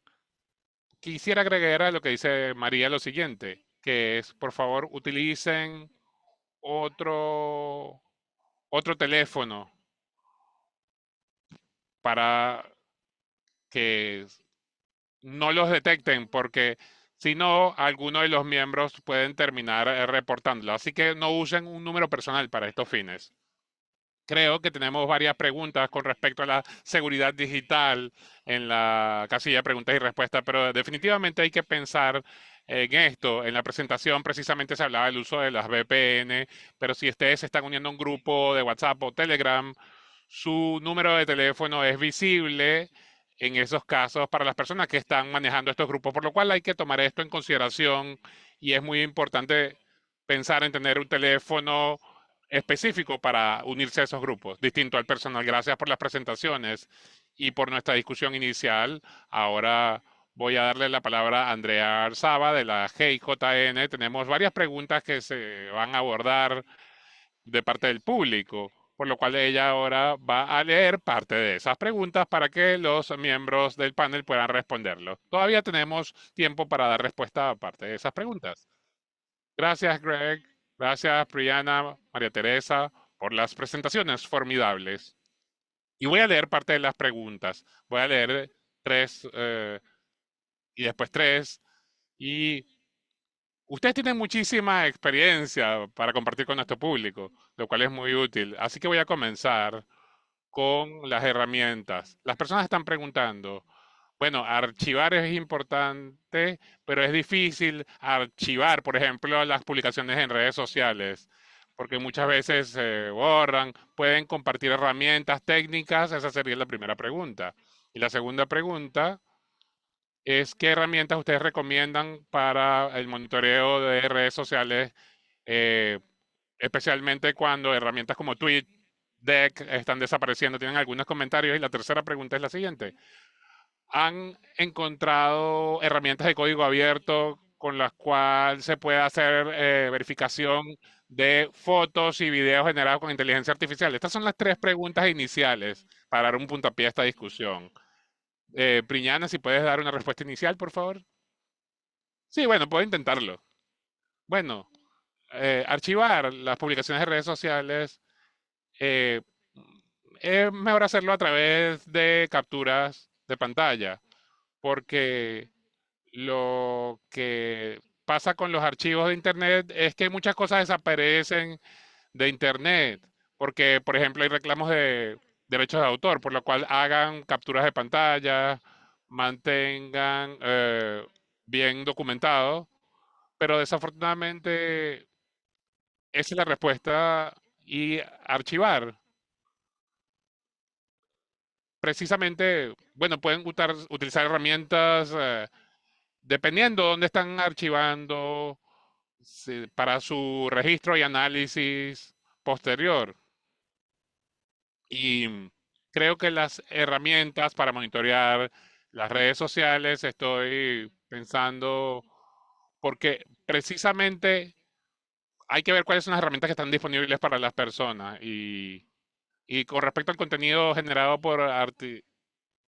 quisiera agregar a lo que dice María lo siguiente, que es, por favor, utilicen otro, otro teléfono para que no los detecten, porque si no, algunos de los miembros pueden terminar reportándolo. Así que no usen un número personal para estos fines. Creo que tenemos varias preguntas con respecto a la seguridad digital en la casilla de preguntas y respuestas, pero definitivamente hay que pensar en esto. En la presentación precisamente se hablaba del uso de las VPN, pero si ustedes se están uniendo a un grupo de WhatsApp o Telegram, su número de teléfono es visible en esos casos para las personas que están manejando estos grupos, por lo cual hay que tomar esto en consideración y es muy importante pensar en tener un teléfono específico para unirse a esos grupos, distinto al personal. Gracias por las presentaciones y por nuestra discusión inicial. Ahora voy a darle la palabra a Andrea Arzaba de la GIJN. Tenemos varias preguntas que se van a abordar de parte del público, por lo cual ella ahora va a leer parte de esas preguntas para que los miembros del panel puedan responderlo. Todavía tenemos tiempo para dar respuesta a parte de esas preguntas. Gracias, Greg. Gracias, Brianna, María Teresa, por las presentaciones formidables. Y voy a leer parte de las preguntas. Voy a leer tres y después tres. Y ustedes tienen muchísima experiencia para compartir con nuestro público, lo cual es muy útil. Así que voy a comenzar con las herramientas. Las personas están preguntando, bueno, archivar es importante, pero es difícil archivar, por ejemplo, las publicaciones en redes sociales, porque muchas veces se borran. Pueden compartir herramientas técnicas. Esa sería la primera pregunta. Y la segunda pregunta es, ¿qué herramientas ustedes recomiendan para el monitoreo de redes sociales, eh, especialmente cuando herramientas como TweetDeck están desapareciendo? Tienen algunos comentarios. Y la tercera pregunta es la siguiente. ¿Han encontrado herramientas de código abierto con las cuales se puede hacer verificación de fotos y videos generados con inteligencia artificial? Estas son las tres preguntas iniciales para dar un puntapié a esta discusión. Priñana, si puedes dar una respuesta inicial, por favor. Sí, bueno, puedo intentarlo. Bueno, archivar las publicaciones de redes sociales, eh, es mejor hacerlo a través de capturas de pantalla, porque lo que pasa con los archivos de Internet es que muchas cosas desaparecen de Internet, porque, por ejemplo, hay reclamos de derechos de autor, por lo cual hagan capturas de pantalla, mantengan bien documentado, pero desafortunadamente esa es la respuesta. Y archivar, precisamente, bueno, pueden utilizar herramientas dependiendo de dónde están archivando, para su registro y análisis posterior. Y creo que las herramientas para monitorear las redes sociales, estoy pensando, porque precisamente hay que ver cuáles son las herramientas que están disponibles para las personas. Y con respecto al contenido generado por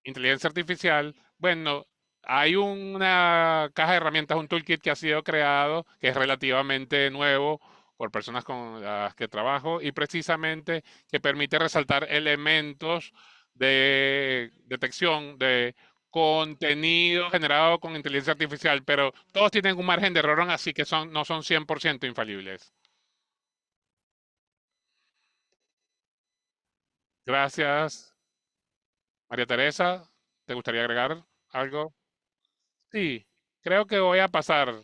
inteligencia artificial, bueno, hay una caja de herramientas, un toolkit que ha sido creado, que es relativamente nuevo por personas con las que trabajo y precisamente que permite resaltar elementos de detección de contenido generado con inteligencia artificial, pero todos tienen un margen de error, así que no son 100% infalibles. Gracias. María Teresa, ¿te gustaría agregar algo? Sí, creo que voy a pasar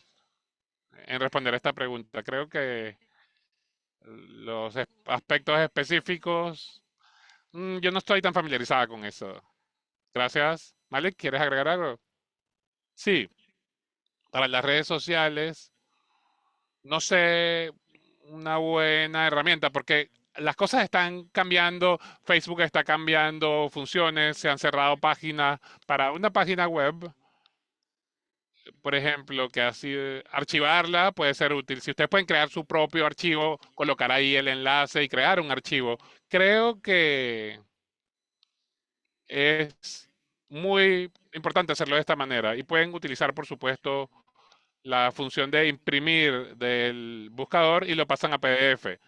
en responder esta pregunta. Creo que los aspectos específicos, yo no estoy tan familiarizada con eso. Gracias. Malik, ¿quieres agregar algo? Sí, para las redes sociales, no sé, una buena herramienta, porque las cosas están cambiando, Facebook está cambiando funciones, se han cerrado páginas. Para una página web, por ejemplo, que así archivarla puede ser útil. Si ustedes pueden crear su propio archivo, colocar ahí el enlace y crear un archivo, creo que es muy importante hacerlo de esta manera. Y pueden utilizar, por supuesto, la función de imprimir del buscador y lo pasan a PDF.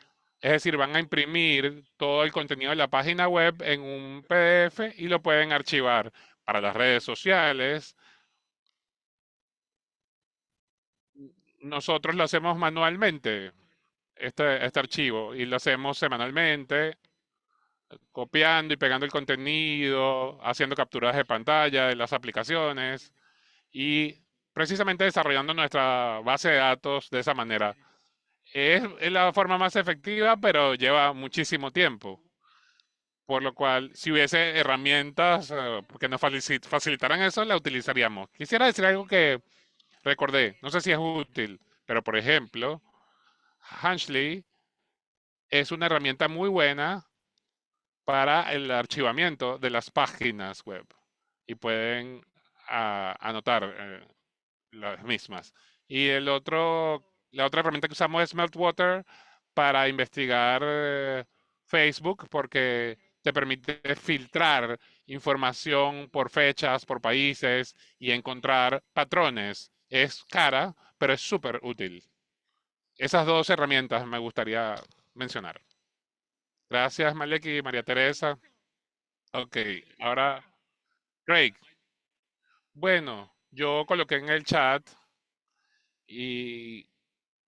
Es decir, van a imprimir todo el contenido de la página web en un PDF y lo pueden archivar para las redes sociales. Nosotros lo hacemos manualmente, este archivo, y lo hacemos semanalmente, copiando y pegando el contenido, haciendo capturas de pantalla de las aplicaciones y precisamente desarrollando nuestra base de datos de esa manera. Es la forma más efectiva, pero lleva muchísimo tiempo. Por lo cual, si hubiese herramientas que nos facilitaran eso, la utilizaríamos. Quisiera decir algo que recordé, no sé si es útil, pero por ejemplo, Hunchly es una herramienta muy buena para el archivamiento de las páginas web y pueden anotar las mismas. Y la otra herramienta que usamos es Meltwater para investigar Facebook porque te permite filtrar información por fechas, por países y encontrar patrones. Es cara, pero es súper útil. Esas dos herramientas me gustaría mencionar. Gracias, Malek y María Teresa. Ok, ahora, Craig, bueno, yo coloqué en el chat y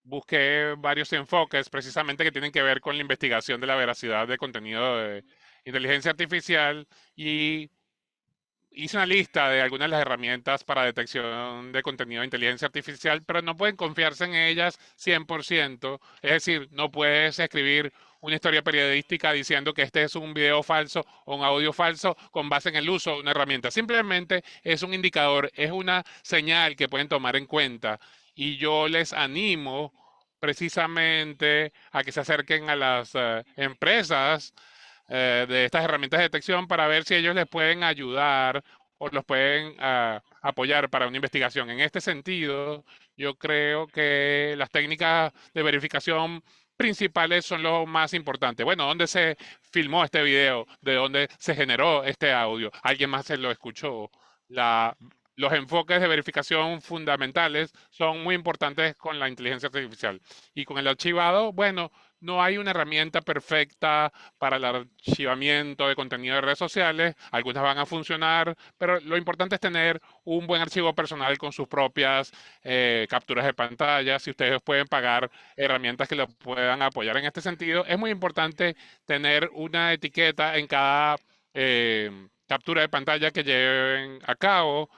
busqué varios enfoques precisamente que tienen que ver con la investigación de la veracidad de contenido de inteligencia artificial y hice una lista de algunas de las herramientas para detección de contenido de inteligencia artificial, pero no pueden confiarse en ellas 100%. Es decir, no puedes escribir una historia periodística diciendo que este es un video falso o un audio falso con base en el uso de una herramienta. Simplemente es un indicador, es una señal que pueden tomar en cuenta. Y yo les animo precisamente a que se acerquen a las empresas de estas herramientas de detección para ver si ellos les pueden ayudar o los pueden apoyar para una investigación. En este sentido, yo creo que las técnicas de verificación principales son lo más importante. Bueno, ¿dónde se filmó este video? ¿De dónde se generó este audio? ¿Alguien más se lo escuchó? La, los enfoques de verificación fundamentales son muy importantes con la inteligencia artificial. Y con el archivado, bueno, no hay una herramienta perfecta para el archivamiento de contenido de redes sociales. Algunas van a funcionar, pero lo importante es tener un buen archivo personal con sus propias capturas de pantalla. Si ustedes pueden pagar herramientas que los puedan apoyar en este sentido, es muy importante tener una etiqueta en cada captura de pantalla que lleven a cabo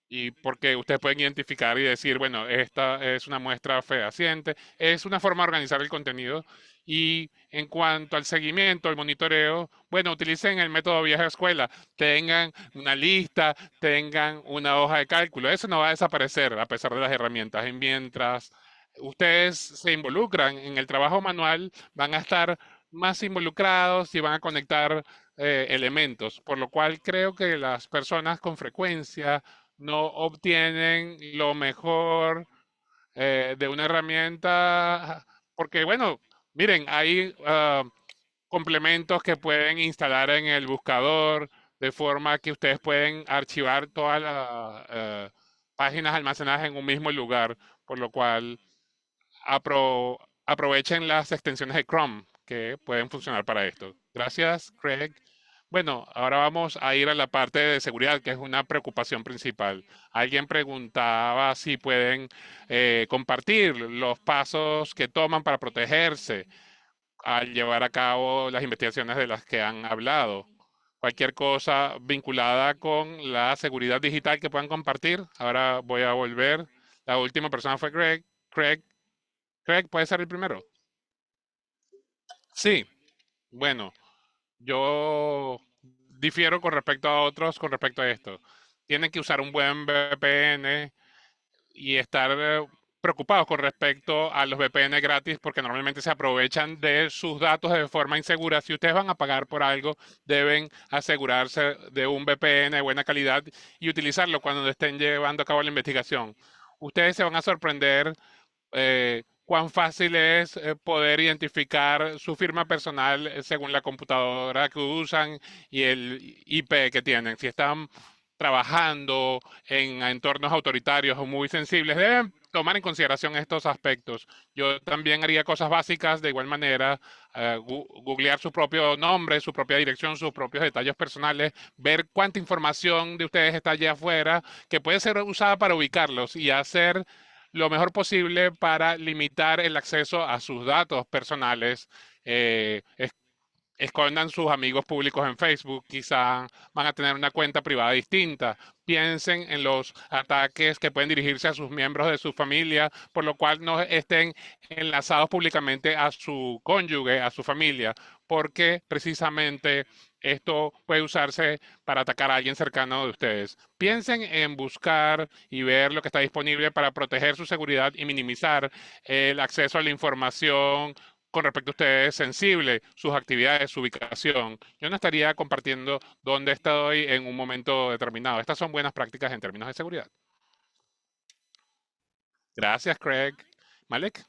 y porque ustedes pueden identificar y decir, bueno, esta es una muestra fehaciente, es una forma de organizar el contenido. Y en cuanto al seguimiento, al monitoreo, bueno, utilicen el método vieja escuela, tengan una lista, tengan una hoja de cálculo, eso no va a desaparecer a pesar de las herramientas. Y mientras ustedes se involucran en el trabajo manual, van a estar más involucrados y van a conectar elementos, por lo cual creo que las personas con frecuencia no obtienen lo mejor de una herramienta, porque bueno, miren, hay complementos que pueden instalar en el buscador, de forma que ustedes pueden archivar todas las páginas almacenadas en un mismo lugar, por lo cual aprovechen las extensiones de Chrome que pueden funcionar para esto. Gracias, Craig. Bueno, ahora vamos a ir a la parte de seguridad, que es una preocupación principal. Alguien preguntaba si pueden compartir los pasos que toman para protegerse al llevar a cabo las investigaciones de las que han hablado. Cualquier cosa vinculada con la seguridad digital que puedan compartir. Ahora voy a volver. La última persona fue Greg. Craig, ¿puede ser el primero? Sí, bueno, yo difiero con respecto a otros con respecto a esto. Tienen que usar un buen VPN y estar preocupados con respecto a los VPN gratis porque normalmente se aprovechan de sus datos de forma insegura. Si ustedes van a pagar por algo, deben asegurarse de un VPN de buena calidad y utilizarlo cuando estén llevando a cabo la investigación. Ustedes se van a sorprender cuán fácil es poder identificar su firma personal según la computadora que usan y el IP que tienen. Si están trabajando en entornos autoritarios o muy sensibles, deben tomar en consideración estos aspectos. Yo también haría cosas básicas de igual manera, googlear su propio nombre, su propia dirección, sus propios detalles personales, ver cuánta información de ustedes está allá afuera que puede ser usada para ubicarlos y hacer lo mejor posible para limitar el acceso a sus datos personales. Escondan sus amigos públicos en Facebook, quizá van a tener una cuenta privada distinta. Piensen en los ataques que pueden dirigirse a sus miembros de su familia, por lo cual no estén enlazados públicamente a su cónyuge, a su familia, porque precisamente esto puede usarse para atacar a alguien cercano de ustedes. Piensen en buscar y ver lo que está disponible para proteger su seguridad y minimizar el acceso a la información con respecto a ustedes sensible, sus actividades, su ubicación. Yo no estaría compartiendo dónde estoy en un momento determinado. Estas son buenas prácticas en términos de seguridad. Gracias, Craig. Malek.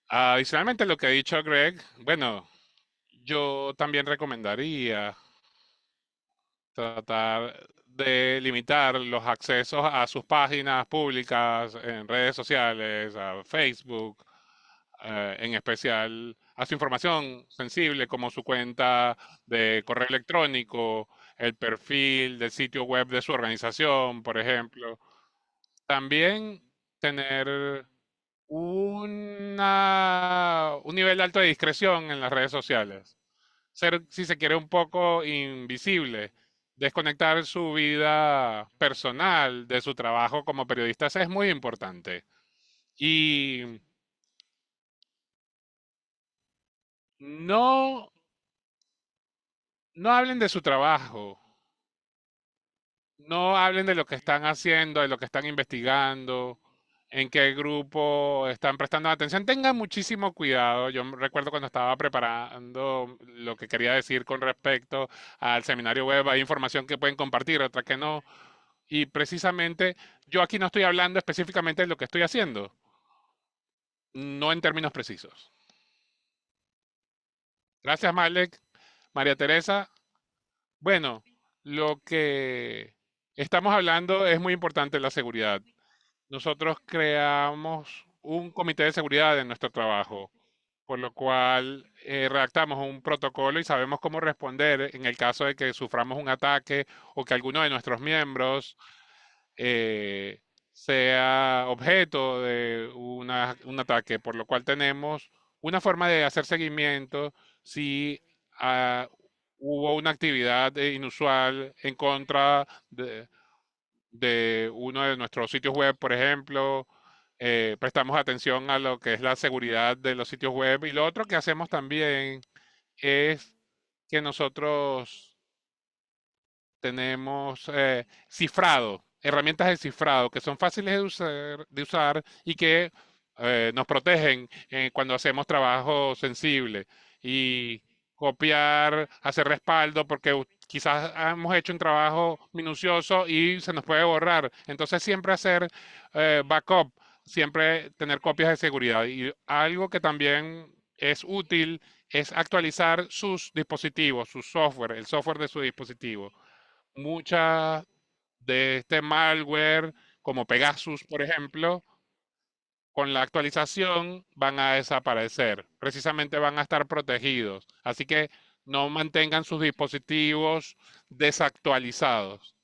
Adicionalmente a lo que ha dicho Greg, bueno, yo también recomendaría tratar de limitar los accesos a sus páginas públicas en redes sociales, a Facebook, en especial a su información sensible, como su cuenta de correo electrónico, el perfil del sitio web de su organización, por ejemplo. También tener un nivel alto de discreción en las redes sociales. Ser, si se quiere, un poco invisible. Desconectar su vida personal de su trabajo como periodista es muy importante. Y no, no hablen de su trabajo, no hablen de lo que están haciendo, de lo que están investigando, en qué grupo están prestando atención. Tengan muchísimo cuidado. Yo recuerdo cuando estaba preparando lo que quería decir con respecto al seminario web, hay información que pueden compartir, otra que no. Y precisamente yo aquí no estoy hablando específicamente de lo que estoy haciendo, no en términos precisos. Gracias, Malek. María Teresa, bueno, lo que estamos hablando es muy importante, la seguridad. Nosotros creamos un comité de seguridad en nuestro trabajo, por lo cual redactamos un protocolo y sabemos cómo responder en el caso de que suframos un ataque o que alguno de nuestros miembros eh, sea objeto de un ataque, por lo cual tenemos una forma de hacer seguimiento si ah, hubo una actividad inusual en contra de uno de nuestros sitios web, por ejemplo. Prestamos atención a lo que es la seguridad de los sitios web y lo otro que hacemos también es que nosotros tenemos cifrado, herramientas de cifrado que son fáciles de usar y que nos protegen cuando hacemos trabajo sensible. Y copiar, hacer respaldo, porque quizás hemos hecho un trabajo minucioso y se nos puede borrar. Entonces siempre hacer backup, siempre tener copias de seguridad. Y algo que también es útil es actualizar sus dispositivos, su software, el software de su dispositivo. Mucha de este malware, como Pegasus, por ejemplo, con la actualización van a desaparecer. Precisamente van a estar protegidos. Así que no mantengan sus dispositivos desactualizados.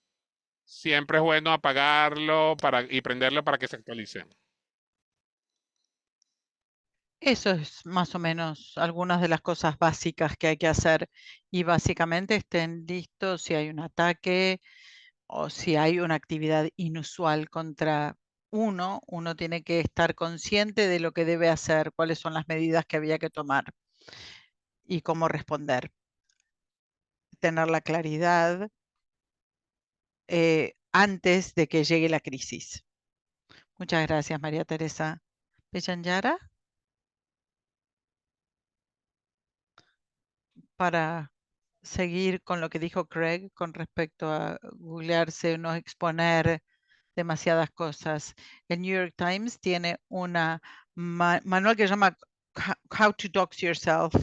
Siempre es bueno apagarlo y prenderlo para que se actualicen. Eso es más o menos algunas de las cosas básicas que hay que hacer y básicamente estén listos si hay un ataque o si hay una actividad inusual contra uno tiene que estar consciente de lo que debe hacer, cuáles son las medidas que había que tomar y cómo responder. Tener la claridad antes de que llegue la crisis. Muchas gracias, María Teresa. Pechanyara, para seguir con lo que dijo Craig con respecto a googlearse, no exponer demasiadas cosas. El New York Times tiene una manual que se llama How to Dox Yourself,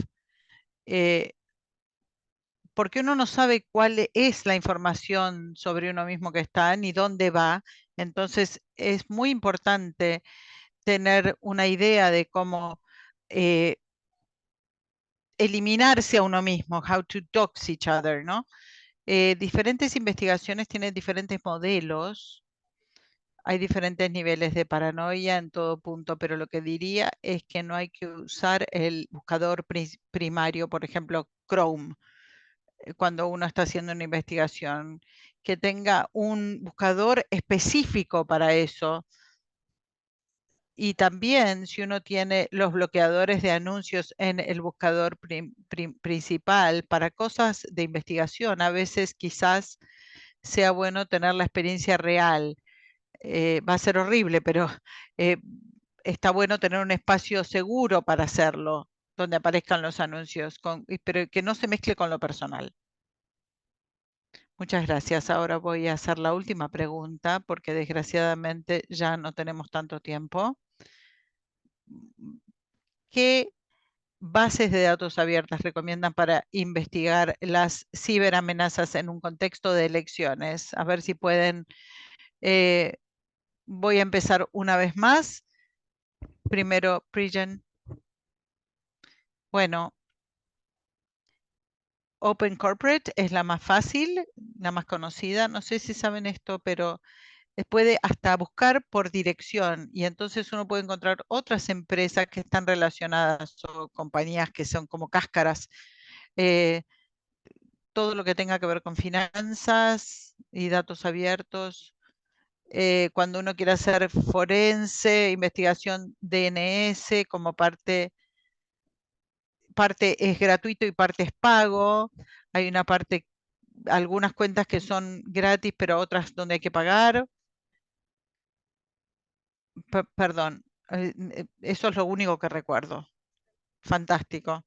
porque uno no sabe cuál es la información sobre uno mismo que está ni dónde va. Entonces es muy importante tener una idea de cómo eliminarse a uno mismo, how to dox each other, ¿no? Diferentes investigaciones tienen diferentes modelos, hay diferentes niveles de paranoia en todo punto, pero lo que diría es que no hay que usar el buscador primario, por ejemplo, Chrome, cuando uno está haciendo una investigación, que tenga un buscador específico para eso. Y también si uno tiene los bloqueadores de anuncios en el buscador principal para cosas de investigación, a veces quizás sea bueno tener la experiencia real. Va a ser horrible, pero eh, está bueno tener un espacio seguro para hacerlo, donde aparezcan los anuncios, pero que no se mezcle con lo personal. Muchas gracias. Ahora voy a hacer la última pregunta porque desgraciadamente ya no tenemos tanto tiempo. ¿Qué bases de datos abiertas recomiendan para investigar las ciberamenazas en un contexto de elecciones? A ver si pueden. eh, Voy a empezar una vez más. Primero, Prijan. Bueno, Open Corporate es la más fácil, la más conocida. No sé si saben esto, pero puede hasta buscar por dirección y entonces uno puede encontrar otras empresas que están relacionadas o compañías que son como cáscaras. eh, Todo lo que tenga que ver con finanzas y datos abiertos. Cuando uno quiere hacer forense, investigación DNS como parte es gratuito y parte es pago. Hay una parte, algunas cuentas que son gratis, pero otras donde hay que pagar. Perdón, eso es lo único que recuerdo. Fantástico.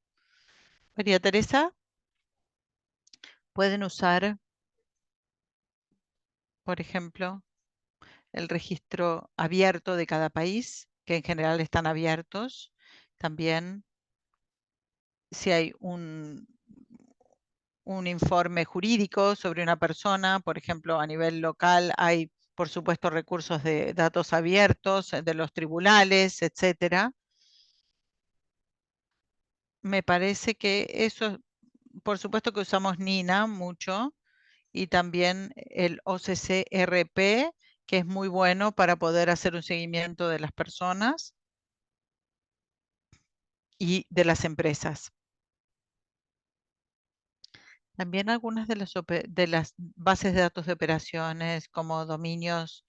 María Teresa, pueden usar, por ejemplo, el registro abierto de cada país, que en general están abiertos. También si hay un informe jurídico sobre una persona, por ejemplo, a nivel local hay, por supuesto, recursos de datos abiertos de los tribunales, etcétera. Me parece que eso, por supuesto que usamos Nina mucho y también el OCC-RP, que es muy bueno para poder hacer un seguimiento de las personas y de las empresas. También algunas de las bases de datos de operaciones como dominios,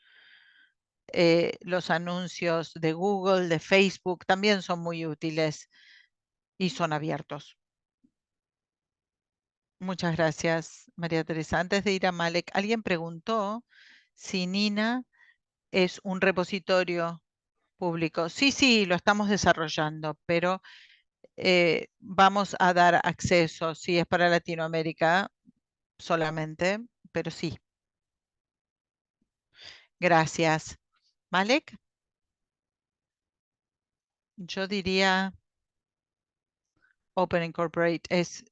los anuncios de Google, de Facebook, también son muy útiles y son abiertos. Muchas gracias, María Teresa. Antes de ir a Malek, alguien preguntó si Nina es un repositorio público. Sí, sí, lo estamos desarrollando, pero vamos a dar acceso, si es para Latinoamérica solamente, pero sí, gracias. Malek, yo diría Open Incorporate es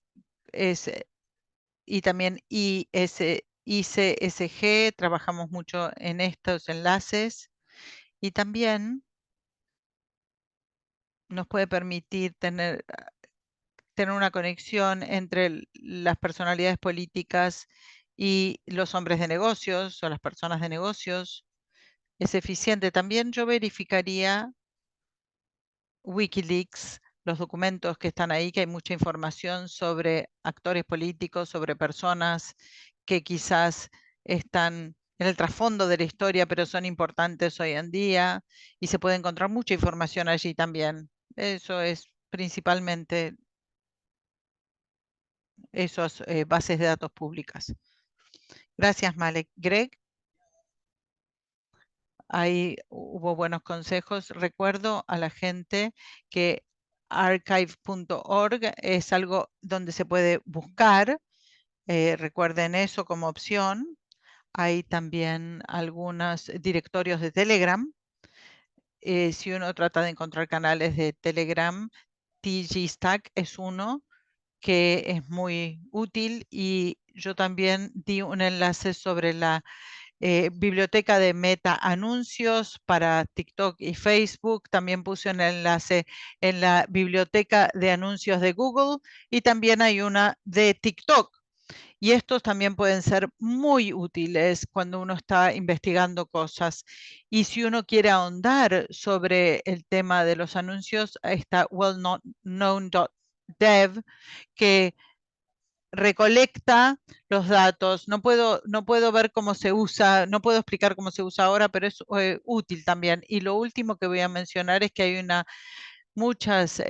y también ICSG, trabajamos mucho en estos enlaces y también nos puede permitir tener una conexión entre las personalidades políticas y los hombres de negocios o las personas de negocios. Es eficiente. También yo verificaría Wikileaks, los documentos que están ahí, que hay mucha información sobre actores políticos, sobre personas que quizás están en el trasfondo de la historia, pero son importantes hoy en día y se puede encontrar mucha información allí también. Eso es principalmente esas bases de datos públicas. Gracias, Malek. Greg, ahí hubo buenos consejos. Recuerdo a la gente que archive.org es algo donde se puede buscar. Recuerden eso como opción. Hay también algunos directorios de Telegram. Si uno trata de encontrar canales de Telegram, TGStack es uno que es muy útil y yo también di un enlace sobre la biblioteca de meta anuncios para TikTok y Facebook. También puse un enlace en la biblioteca de anuncios de Google y también hay una de TikTok. Y estos también pueden ser muy útiles cuando uno está investigando cosas. Y si uno quiere ahondar sobre el tema de los anuncios, está wellknown.dev, que recolecta los datos. No puedo ver cómo se usa, no puedo explicar cómo se usa ahora, pero es útil también. Y lo último que voy a mencionar es que hay muchos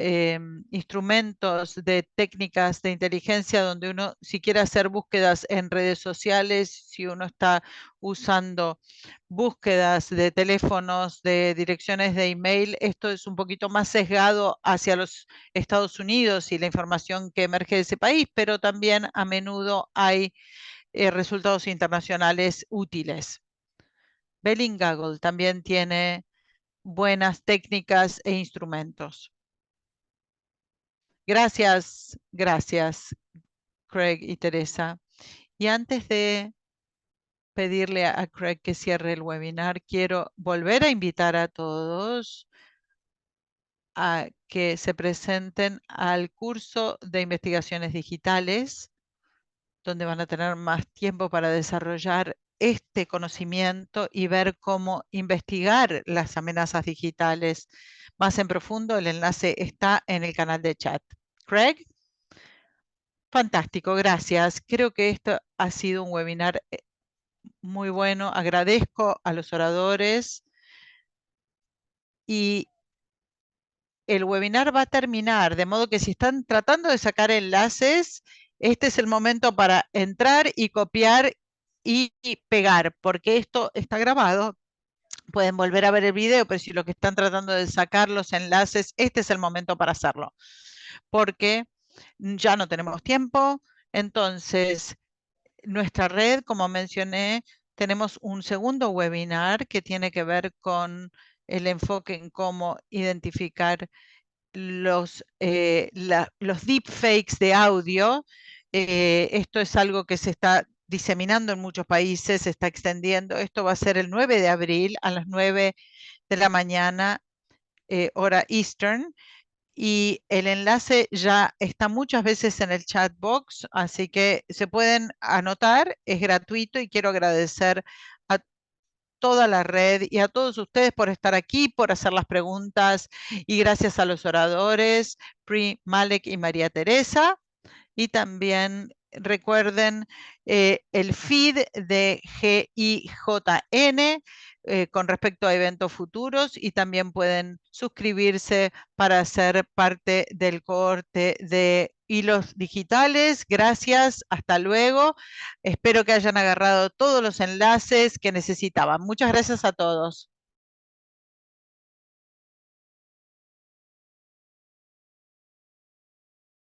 instrumentos de técnicas de inteligencia donde uno, si quiere hacer búsquedas en redes sociales, si uno está usando búsquedas de teléfonos, de direcciones de email, esto es un poquito más sesgado hacia los Estados Unidos y la información que emerge de ese país, pero también a menudo hay resultados internacionales útiles. Bellingaggle también tiene buenas técnicas e instrumentos. Gracias, gracias, Craig y Teresa. Y antes de pedirle a Craig que cierre el webinar, quiero volver a invitar a todos a que se presenten al curso de investigaciones digitales, donde van a tener más tiempo para desarrollar este conocimiento y ver cómo investigar las amenazas digitales más en profundo. El enlace está en el canal de chat. Craig, fantástico, gracias. Creo que esto ha sido un webinar muy bueno. Agradezco a los oradores y el webinar va a terminar, de modo que si están tratando de sacar enlaces, este es el momento para entrar y copiar y pegar, porque esto está grabado. Pueden volver a ver el video, pero si lo que están tratando de sacar los enlaces, este es el momento para hacerlo, porque ya no tenemos tiempo. Entonces, nuestra red, como mencioné, tenemos un segundo webinar que tiene que ver con el enfoque en cómo identificar los deepfakes de audio. Esto es algo que se está diseminando en muchos países, se está extendiendo. Esto va a ser el 9 de abril a las 9 de la mañana, hora Eastern. Y el enlace ya está muchas veces en el chat box, así que se pueden anotar, es gratuito y quiero agradecer a toda la red y a todos ustedes por estar aquí, por hacer las preguntas y gracias a los oradores, Pri, Malek y María Teresa. Y también recuerden el feed de GIJN con respecto a eventos futuros y también pueden suscribirse para ser parte del cohorte de hilos digitales. Gracias, hasta luego. Espero que hayan agarrado todos los enlaces que necesitaban. Muchas gracias a todos.